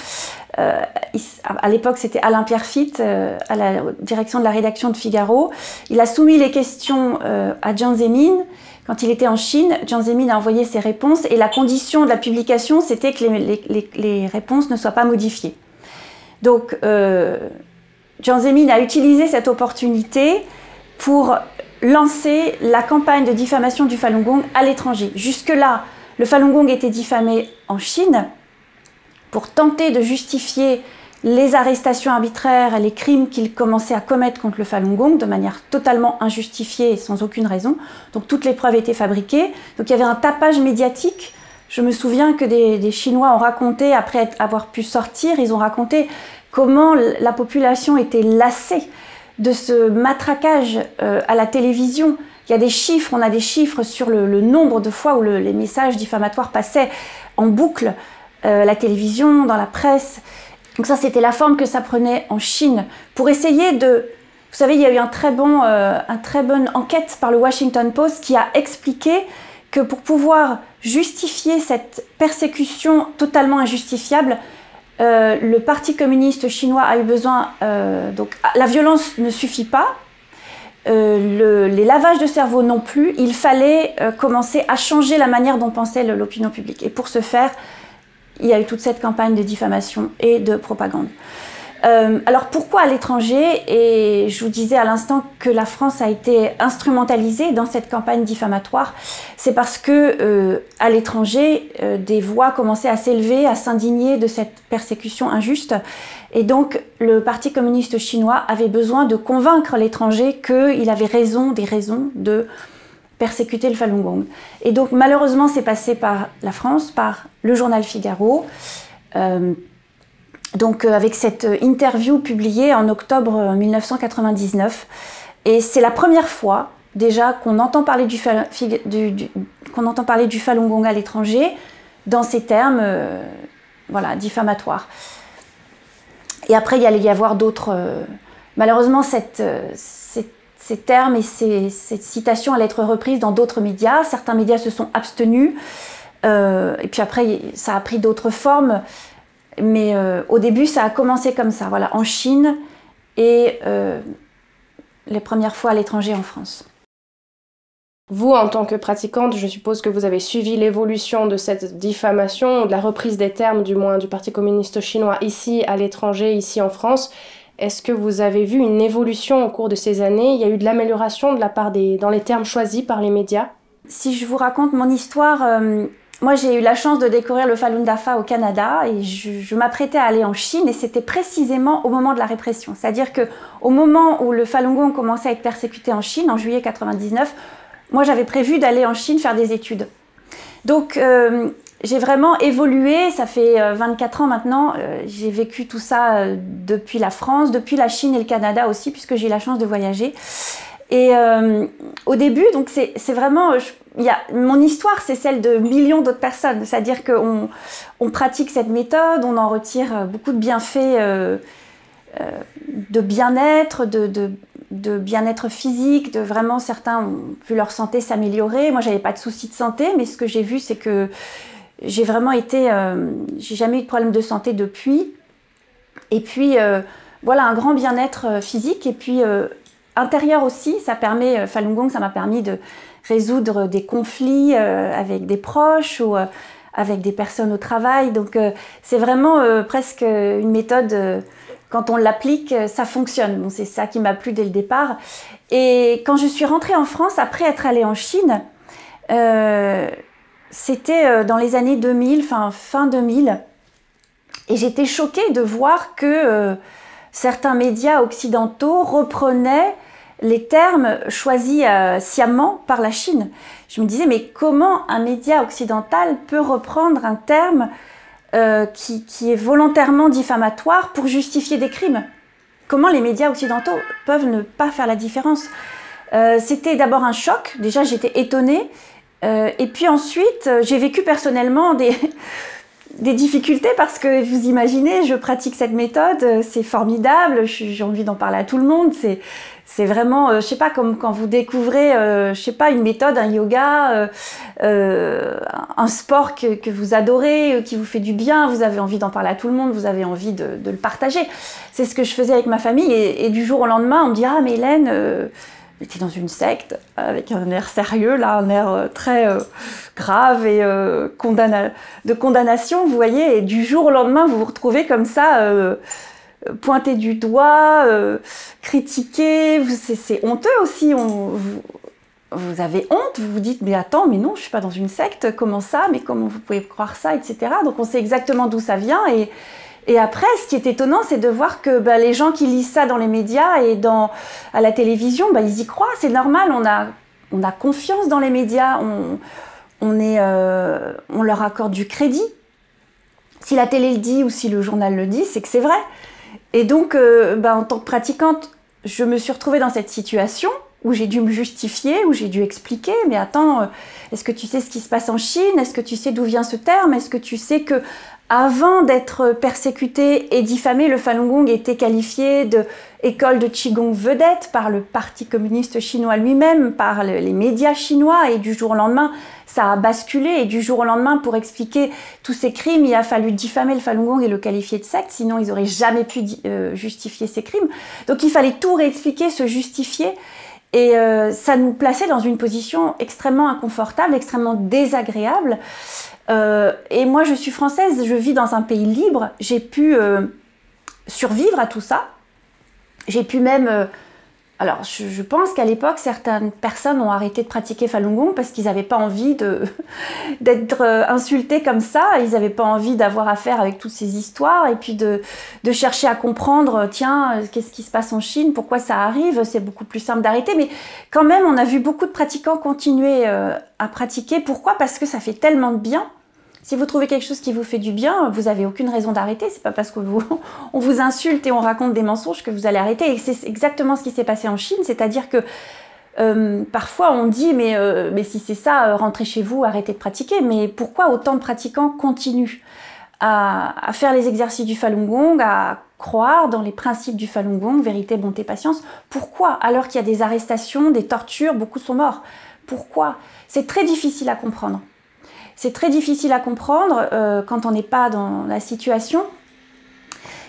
à l'époque c'était Alain Pierrefitte, à la direction de la rédaction de Figaro. Il a soumis les questions à Jiang Zemin. Quand il était en Chine, Jiang Zemin a envoyé ses réponses et la condition de la publication, c'était que les réponses ne soient pas modifiées. Donc, Jiang Zemin a utilisé cette opportunité pour lancer la campagne de diffamation du Falun Gong à l'étranger. Jusque-là, le Falun Gong était diffamé en Chine pour tenter de justifier les arrestations arbitraires et les crimes qu'il commençait à commettre contre le Falun Gong de manière totalement injustifiée et sans aucune raison. Donc toutes les preuves étaient fabriquées. Donc il y avait un tapage médiatique. Je me souviens que des Chinois ont raconté, après avoir pu sortir, ils ont raconté comment la population était lassée de ce matraquage à la télévision. Il y a des chiffres, on a des chiffres sur le nombre de fois où les messages diffamatoires passaient en boucle à la télévision, dans la presse. Donc ça, c'était la forme que ça prenait en Chine. Pour essayer de... Vous savez, il y a eu une très bonne enquête par le Washington Post qui a expliqué que pour pouvoir justifier cette persécution totalement injustifiable, le Parti communiste chinois a eu besoin... donc la violence ne suffit pas, les lavages de cerveau non plus. Il fallait commencer à changer la manière dont pensait l'opinion publique. Et pour ce faire, il y a eu toute cette campagne de diffamation et de propagande. Alors pourquoi à l'étranger? Et je vous disais à l'instant que la France a été instrumentalisée dans cette campagne diffamatoire. C'est parce que à l'étranger, des voix commençaient à s'élever, à s'indigner de cette persécution injuste. Et donc le Parti communiste chinois avait besoin de convaincre l'étranger qu'il avait des raisons de persécuter le Falun Gong. Et donc malheureusement c'est passé par la France, par le journal Figaro, avec cette interview publiée en octobre 1999. Et c'est la première fois déjà qu'on entend parler du Falun Gong à l'étranger dans ces termes diffamatoires. Et après il allait y avoir d'autres... malheureusement ces termes et cette citation allaient être reprises dans d'autres médias. Certains médias se sont abstenus. Et puis après, ça a pris d'autres formes. Mais au début, ça a commencé comme ça, voilà, en Chine et les premières fois à l'étranger en France. Vous, en tant que pratiquante, je suppose que vous avez suivi l'évolution de cette diffamation, de la reprise des termes, du moins, du Parti communiste chinois ici à l'étranger, ici en France. Est-ce que vous avez vu une évolution au cours de ces années? Il y a eu de l'amélioration de la part dans les termes choisis par les médias? Si je vous raconte mon histoire, moi j'ai eu la chance de découvrir le Falun Dafa au Canada et je m'apprêtais à aller en Chine et c'était précisément au moment de la répression. C'est-à-dire qu'au moment où le Falun Gong commençait à être persécuté en Chine, en juillet 99, moi j'avais prévu d'aller en Chine faire des études. Donc j'ai vraiment évolué, ça fait 24 ans maintenant, j'ai vécu tout ça depuis la France, depuis la Chine et le Canada aussi, puisque j'ai eu la chance de voyager. Et au début, donc c'est vraiment, mon histoire, c'est celle de millions d'autres personnes. C'est-à-dire qu'on pratique cette méthode, on en retire beaucoup de bienfaits de bien-être, de bien-être physique, de vraiment certains ont vu leur santé s'améliorer. Moi, j'avais pas de soucis de santé, mais ce que j'ai vu, c'est que j'ai vraiment été, j'ai jamais eu de problème de santé depuis. Et puis voilà, un grand bien-être physique et puis intérieur aussi. Ça permet, Falun Gong, ça m'a permis de résoudre des conflits avec des proches ou avec des personnes au travail. Donc c'est vraiment presque une méthode. Quand on l'applique, ça fonctionne. Bon, c'est ça qui m'a plu dès le départ. Et quand je suis rentrée en France, après être allée en Chine, c'était dans les années 2000, fin 2000. Et j'étais choquée de voir que certains médias occidentaux reprenaient les termes choisis sciemment par la Chine. Je me disais, mais comment un média occidental peut reprendre un terme qui est volontairement diffamatoire pour justifier des crimes? Comment les médias occidentaux peuvent ne pas faire la différence? C'était d'abord un choc, déjà j'étais étonnée, et puis ensuite j'ai vécu personnellement des difficultés parce que vous imaginez, je pratique cette méthode, c'est formidable, j'ai envie d'en parler à tout le monde, c'est vraiment, je sais pas, comme quand vous découvrez, je sais pas, une méthode, un yoga, un sport que vous adorez, qui vous fait du bien, vous avez envie d'en parler à tout le monde, vous avez envie de le partager. C'est ce que je faisais avec ma famille et du jour au lendemain, on me dit « Ah mais Hélène, j'étais dans une secte avec un air sérieux, là, un air très grave et de condamnation, vous voyez, et du jour au lendemain, vous vous retrouvez comme ça, pointé du doigt, critiqué, c'est honteux aussi, vous avez honte, vous vous dites « Mais attends, mais non, je ne suis pas dans une secte, comment ça, mais comment vous pouvez croire ça, etc. » Donc on sait exactement d'où ça vient et après, ce qui est étonnant, c'est de voir que les gens qui lisent ça dans les médias et à la télévision, ils y croient, c'est normal, on a confiance dans les médias, on leur accorde du crédit. Si la télé le dit ou si le journal le dit, c'est que c'est vrai. Et donc, en tant que pratiquante, je me suis retrouvée dans cette situation où j'ai dû me justifier, où j'ai dû expliquer, mais attends, est-ce que tu sais ce qui se passe en Chine? Est-ce que tu sais d'où vient ce terme? Est-ce que tu sais que avant d'être persécuté et diffamé, le Falun Gong était qualifié d'école de Qigong vedette par le Parti communiste chinois lui-même, par les médias chinois, et du jour au lendemain, ça a basculé, et du jour au lendemain, pour expliquer tous ces crimes, il a fallu diffamer le Falun Gong et le qualifier de secte, sinon ils n'auraient jamais pu justifier ces crimes. Donc il fallait tout réexpliquer, se justifier, et ça nous plaçait dans une position extrêmement inconfortable, extrêmement désagréable. Et moi, je suis française, je vis dans un pays libre, j'ai pu survivre à tout ça. J'ai pu même... alors, je pense qu'à l'époque, certaines personnes ont arrêté de pratiquer Falun Gong parce qu'ils n'avaient pas envie d'être insultés comme ça, ils n'avaient pas envie d'avoir affaire avec toutes ces histoires et puis de chercher à comprendre, tiens, qu'est-ce qui se passe en Chine, pourquoi ça arrive, c'est beaucoup plus simple d'arrêter. Mais quand même, on a vu beaucoup de pratiquants continuer à pratiquer. Pourquoi? Parce que ça fait tellement de bien. Si vous trouvez quelque chose qui vous fait du bien, vous n'avez aucune raison d'arrêter. C'est pas parce qu'on vous insulte et on raconte des mensonges que vous allez arrêter. Et c'est exactement ce qui s'est passé en Chine. C'est-à-dire que parfois on dit mais si c'est ça, rentrez chez vous, arrêtez de pratiquer. Mais pourquoi autant de pratiquants continuent à faire les exercices du Falun Gong, à croire dans les principes du Falun Gong, vérité, bonté, patience? Pourquoi? Alors qu'il y a des arrestations, des tortures, beaucoup sont morts. Pourquoi? C'est très difficile à comprendre. C'est très difficile à comprendre quand on n'est pas dans la situation.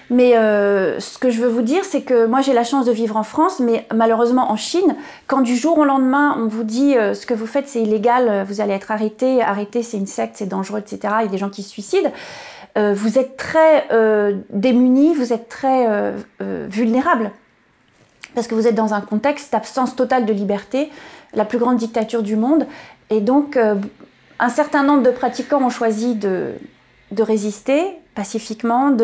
Mais ce que je veux vous dire, c'est que moi j'ai la chance de vivre en France, mais malheureusement en Chine, quand du jour au lendemain on vous dit ce que vous faites c'est illégal, vous allez être arrêté, c'est une secte, c'est dangereux, etc. Il y a des gens qui se suicident. vous êtes très démunis, vous êtes très vulnérables. Parce que vous êtes dans un contexte d'absence totale de liberté, la plus grande dictature du monde. Et donc, un certain nombre de pratiquants ont choisi de résister pacifiquement,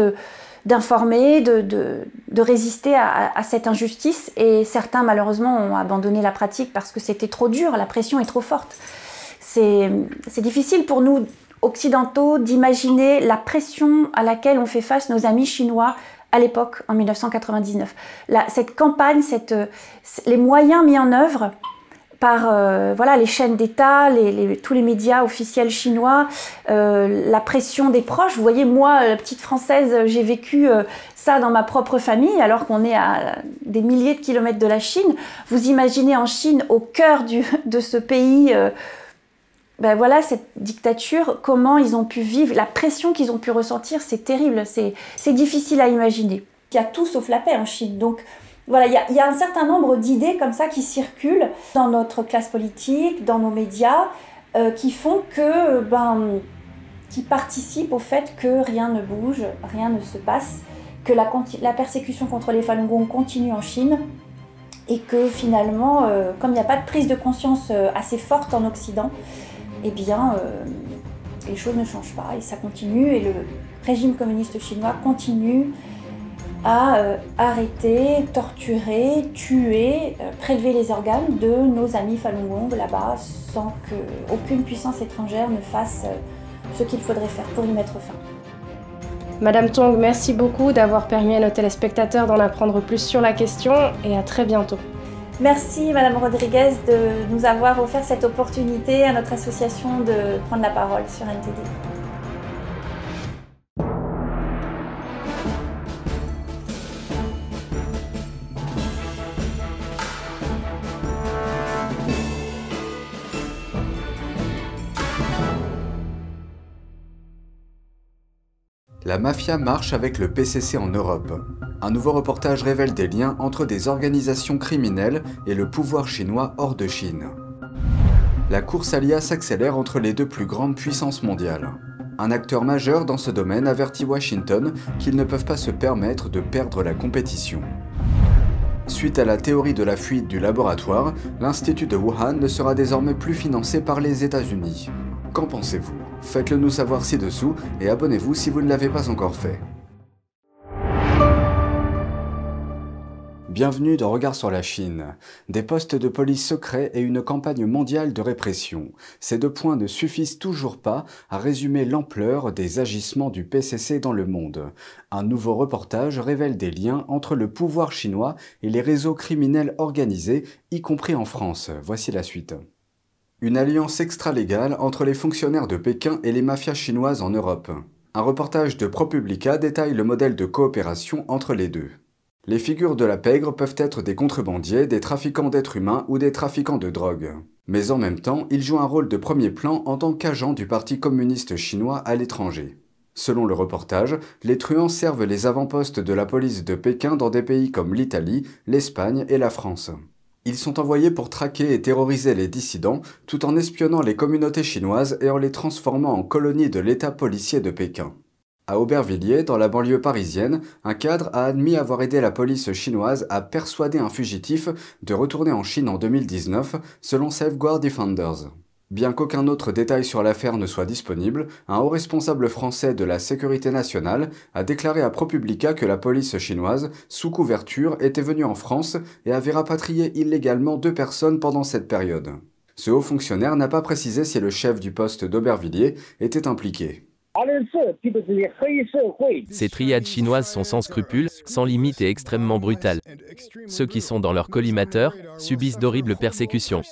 d'informer, de résister à cette injustice. Et certains, malheureusement, ont abandonné la pratique parce que c'était trop dur, la pression est trop forte. C'est difficile pour nous, occidentaux, d'imaginer la pression à laquelle ont fait face nos amis chinois à l'époque, en 1999. Cette campagne, les moyens mis en œuvre par voilà, les chaînes d'État, tous les médias officiels chinois, la pression des proches. Vous voyez, moi, la petite Française, j'ai vécu ça dans ma propre famille, alors qu'on est à des milliers de kilomètres de la Chine. Vous imaginez en Chine, au cœur de ce pays, ben voilà, cette dictature, comment ils ont pu vivre, la pression qu'ils ont pu ressentir, c'est terrible, c'est difficile à imaginer. Il y a tout sauf la paix en Chine, donc voilà, il y a un certain nombre d'idées comme ça qui circulent dans notre classe politique, dans nos médias, qui font que, qui participent au fait que rien ne bouge, rien ne se passe, que la persécution contre les Falun Gong continue en Chine, et que finalement, comme il n'y a pas de prise de conscience assez forte en Occident, eh bien, les choses ne changent pas et ça continue, et le régime communiste chinois continue à arrêter, torturer, tuer, prélever les organes de nos amis Falun Gong là-bas sans qu'aucune puissance étrangère ne fasse ce qu'il faudrait faire pour y mettre fin. Madame Tong, merci beaucoup d'avoir permis à nos téléspectateurs d'en apprendre plus sur la question et à très bientôt. Merci Madame Rodriguez de nous avoir offert cette opportunité à notre association de prendre la parole sur NTD. La mafia marche avec le PCC en Europe. Un nouveau reportage révèle des liens entre des organisations criminelles et le pouvoir chinois hors de Chine. La course à l'IA s'accélère entre les deux plus grandes puissances mondiales. Un acteur majeur dans ce domaine avertit Washington qu'ils ne peuvent pas se permettre de perdre la compétition. Suite à la théorie de la fuite du laboratoire, l'Institut de Wuhan ne sera désormais plus financé par les États-Unis. Qu'en pensez-vous? Faites-le nous savoir ci-dessous et abonnez-vous si vous ne l'avez pas encore fait. Bienvenue dans Regard sur la Chine. Des postes de police secrets et une campagne mondiale de répression. Ces deux points ne suffisent toujours pas à résumer l'ampleur des agissements du PCC dans le monde. Un nouveau reportage révèle des liens entre le pouvoir chinois et les réseaux criminels organisés, y compris en France. Voici la suite. Une alliance extra-légale entre les fonctionnaires de Pékin et les mafias chinoises en Europe. Un reportage de ProPublica détaille le modèle de coopération entre les deux. Les figures de la pègre peuvent être des contrebandiers, des trafiquants d'êtres humains ou des trafiquants de drogue. Mais en même temps, ils jouent un rôle de premier plan en tant qu'agents du Parti communiste chinois à l'étranger. Selon le reportage, les truands servent les avant-postes de la police de Pékin dans des pays comme l'Italie, l'Espagne et la France. Ils sont envoyés pour traquer et terroriser les dissidents, tout en espionnant les communautés chinoises et en les transformant en colonies de l'État policier de Pékin. À Aubervilliers, dans la banlieue parisienne, un cadre a admis avoir aidé la police chinoise à persuader un fugitif de retourner en Chine en 2019, selon Safeguard Defenders. Bien qu'aucun autre détail sur l'affaire ne soit disponible, un haut responsable français de la sécurité nationale a déclaré à ProPublica que la police chinoise, sous couverture, était venue en France et avait rapatrié illégalement 2 personnes pendant cette période. Ce haut fonctionnaire n'a pas précisé si le chef du poste d'Aubervilliers était impliqué. Ces triades chinoises sont sans scrupules, sans limite et extrêmement brutales. Ceux qui sont dans leur collimateur subissent d'horribles persécutions.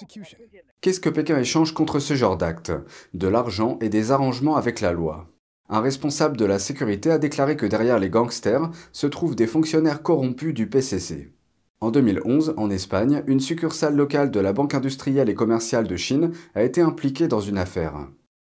Qu'est-ce que Pékin échange contre ce genre d'actes? De l'argent et des arrangements avec la loi. Un responsable de la sécurité a déclaré que derrière les gangsters se trouvent des fonctionnaires corrompus du PCC. En 2011, en Espagne, une succursale locale de la Banque industrielle et commerciale de Chine a été impliquée dans une affaire.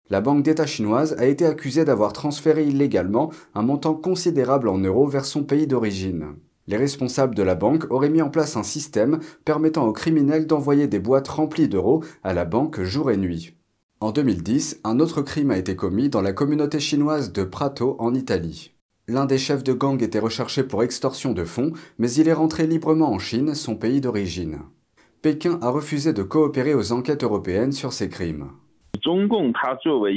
La banque d'État chinoise a été accusée d'avoir transféré illégalement un montant considérable en euros vers son pays d'origine. Les responsables de la banque auraient mis en place un système permettant aux criminels d'envoyer des boîtes remplies d'euros à la banque jour et nuit. En 2010, un autre crime a été commis dans la communauté chinoise de Prato en Italie. L'un des chefs de gang était recherché pour extorsion de fonds, mais il est rentré librement en Chine, son pays d'origine. Pékin a refusé de coopérer aux enquêtes européennes sur ces crimes.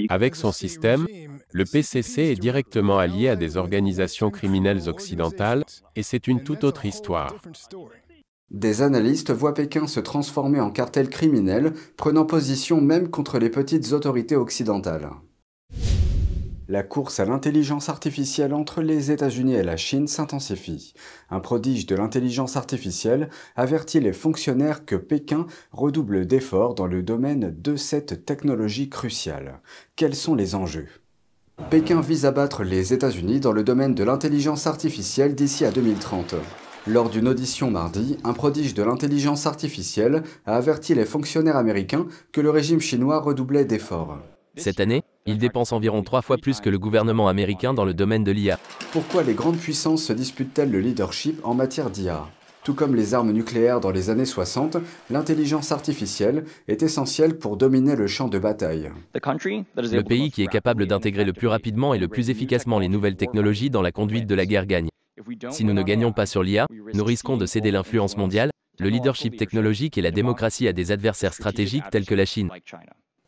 Avec son système, le PCC est directement allié à des organisations criminelles occidentales, et c'est une toute autre histoire. Des analystes voient Pékin se transformer en cartel criminel, prenant position même contre les petites autorités occidentales. La course à l'intelligence artificielle entre les États-Unis et la Chine s'intensifie. Un prodige de l'intelligence artificielle avertit les fonctionnaires que Pékin redouble d'efforts dans le domaine de cette technologie cruciale. Quels sont les enjeux ? Pékin vise à battre les États-Unis dans le domaine de l'intelligence artificielle d'ici à 2030. Lors d'une audition mardi, un prodige de l'intelligence artificielle a averti les fonctionnaires américains que le régime chinois redoublait d'efforts. Cette année, il dépense environ 3 fois plus que le gouvernement américain dans le domaine de l'IA. Pourquoi les grandes puissances se disputent-elles le leadership en matière d'IA ? Tout comme les armes nucléaires dans les années 60, l'intelligence artificielle est essentielle pour dominer le champ de bataille. Le pays qui est capable d'intégrer le plus rapidement et le plus efficacement les nouvelles technologies dans la conduite de la guerre gagne. Si nous ne gagnons pas sur l'IA, nous risquons de céder l'influence mondiale, le leadership technologique et la démocratie à des adversaires stratégiques tels que la Chine.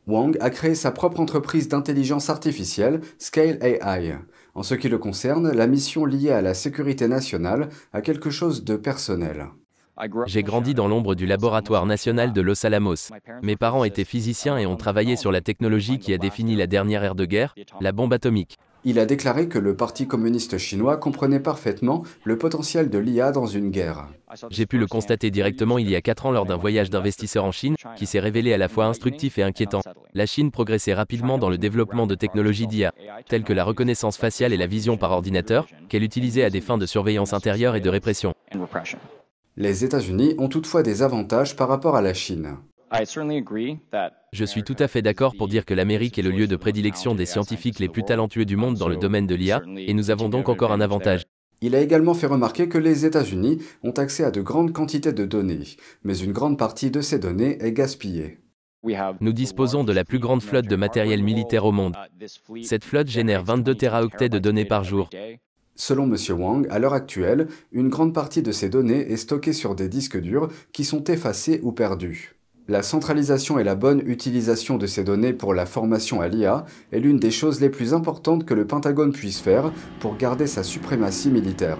Wang a créé sa propre entreprise d'intelligence artificielle, Scale AI. En ce qui le concerne, la mission liée à la sécurité nationale a quelque chose de personnel. J'ai grandi dans l'ombre du laboratoire national de Los Alamos. Mes parents étaient physiciens et ont travaillé sur la technologie qui a défini la dernière ère de guerre, la bombe atomique. Il a déclaré que le Parti communiste chinois comprenait parfaitement le potentiel de l'IA dans une guerre. J'ai pu le constater directement il y a 4 ans lors d'un voyage d'investisseurs en Chine, qui s'est révélé à la fois instructif et inquiétant. La Chine progressait rapidement dans le développement de technologies d'IA, telles que la reconnaissance faciale et la vision par ordinateur, qu'elle utilisait à des fins de surveillance intérieure et de répression. Les États-Unis ont toutefois des avantages par rapport à la Chine. Je suis tout à fait d'accord pour dire que l'Amérique est le lieu de prédilection des scientifiques les plus talentueux du monde dans le domaine de l'IA, et nous avons donc encore un avantage. Il a également fait remarquer que les États-Unis ont accès à de grandes quantités de données, mais une grande partie de ces données est gaspillée. Nous disposons de la plus grande flotte de matériel militaire au monde. Cette flotte génère 22 téraoctets de données par jour. Selon M. Wang, à l'heure actuelle, une grande partie de ces données est stockée sur des disques durs qui sont effacés ou perdus. La centralisation et la bonne utilisation de ces données pour la formation à l'IA est l'une des choses les plus importantes que le Pentagone puisse faire pour garder sa suprématie militaire.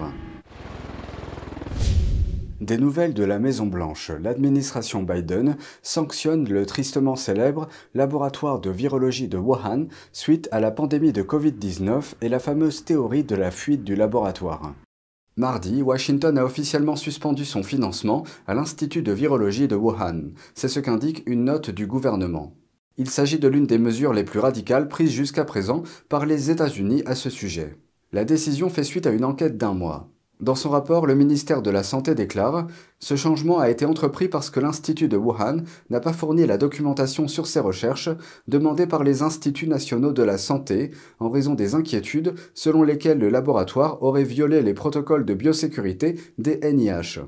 Des nouvelles de la Maison-Blanche, l'administration Biden sanctionne le tristement célèbre laboratoire de virologie de Wuhan suite à la pandémie de Covid-19 et la fameuse théorie de la fuite du laboratoire. Mardi, Washington a officiellement suspendu son financement à l'Institut de virologie de Wuhan. C'est ce qu'indique une note du gouvernement. Il s'agit de l'une des mesures les plus radicales prises jusqu'à présent par les États-Unis à ce sujet. La décision fait suite à une enquête d'1 mois. Dans son rapport, le ministère de la Santé déclare « Ce changement a été entrepris parce que l'Institut de Wuhan n'a pas fourni la documentation sur ses recherches demandées par les Instituts nationaux de la santé en raison des inquiétudes selon lesquelles le laboratoire aurait violé les protocoles de biosécurité des NIH ».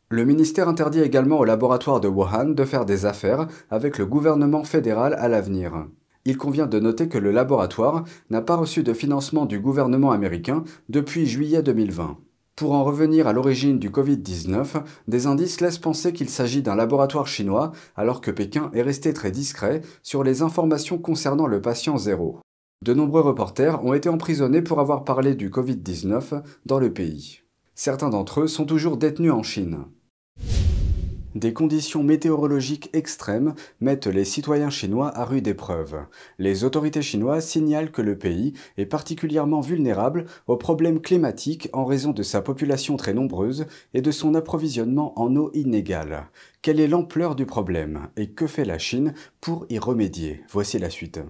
Le ministère interdit également au laboratoire de Wuhan de faire des affaires avec le gouvernement fédéral à l'avenir. Il convient de noter que le laboratoire n'a pas reçu de financement du gouvernement américain depuis juillet 2020. Pour en revenir à l'origine du Covid-19, des indices laissent penser qu'il s'agit d'un laboratoire chinois, alors que Pékin est resté très discret sur les informations concernant le patient zéro. De nombreux reporters ont été emprisonnés pour avoir parlé du Covid-19 dans le pays. Certains d'entre eux sont toujours détenus en Chine. Des conditions météorologiques extrêmes mettent les citoyens chinois à rude épreuve. Les autorités chinoises signalent que le pays est particulièrement vulnérable aux problèmes climatiques en raison de sa population très nombreuse et de son approvisionnement en eau inégale. Quelle est l'ampleur du problème et que fait la Chine pour y remédier? Voici la suite.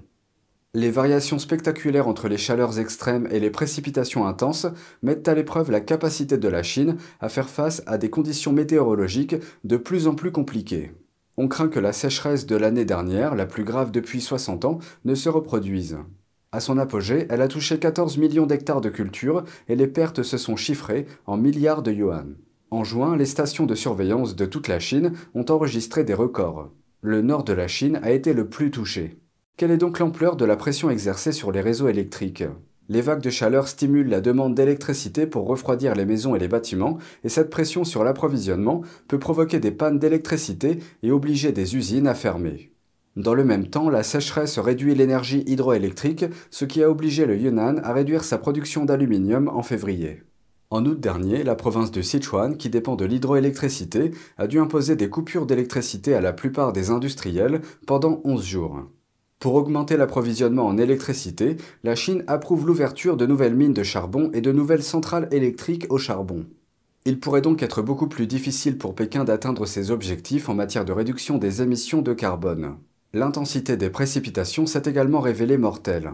Les variations spectaculaires entre les chaleurs extrêmes et les précipitations intenses mettent à l'épreuve la capacité de la Chine à faire face à des conditions météorologiques de plus en plus compliquées. On craint que la sécheresse de l'année dernière, la plus grave depuis 60 ans, ne se reproduise. À son apogée, elle a touché 14 millions d'hectares de culture et les pertes se sont chiffrées en milliards de yuan. En juin, les stations de surveillance de toute la Chine ont enregistré des records. Le nord de la Chine a été le plus touché. Quelle est donc l'ampleur de la pression exercée sur les réseaux électriques? Les vagues de chaleur stimulent la demande d'électricité pour refroidir les maisons et les bâtiments, et cette pression sur l'approvisionnement peut provoquer des pannes d'électricité et obliger des usines à fermer. Dans le même temps, la sécheresse réduit l'énergie hydroélectrique, ce qui a obligé le Yunnan à réduire sa production d'aluminium en février. En août dernier, la province de Sichuan, qui dépend de l'hydroélectricité, a dû imposer des coupures d'électricité à la plupart des industriels pendant 11 jours. Pour augmenter l'approvisionnement en électricité, la Chine approuve l'ouverture de nouvelles mines de charbon et de nouvelles centrales électriques au charbon. Il pourrait donc être beaucoup plus difficile pour Pékin d'atteindre ses objectifs en matière de réduction des émissions de carbone. L'intensité des précipitations s'est également révélée mortelle.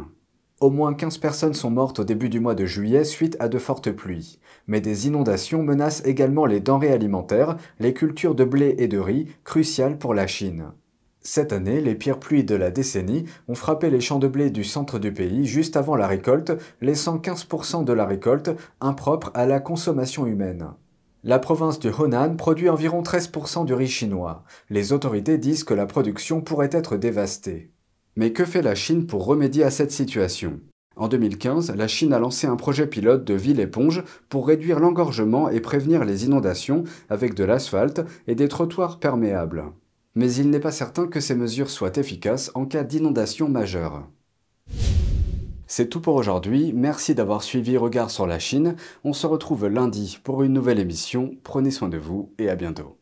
Au moins 15 personnes sont mortes au début du mois de juillet suite à de fortes pluies. Mais des inondations menacent également les denrées alimentaires, les cultures de blé et de riz, cruciales pour la Chine. Cette année, les pires pluies de la décennie ont frappé les champs de blé du centre du pays juste avant la récolte, laissant 15% de la récolte impropre à la consommation humaine. La province du Hunan produit environ 13% du riz chinois. Les autorités disent que la production pourrait être dévastée. Mais que fait la Chine pour remédier à cette situation? En 2015, la Chine a lancé un projet pilote de ville-éponge pour réduire l'engorgement et prévenir les inondations avec de l'asphalte et des trottoirs perméables. Mais il n'est pas certain que ces mesures soient efficaces en cas d'inondation majeure. C'est tout pour aujourd'hui, merci d'avoir suivi Regard sur la Chine. On se retrouve lundi pour une nouvelle émission, prenez soin de vous et à bientôt.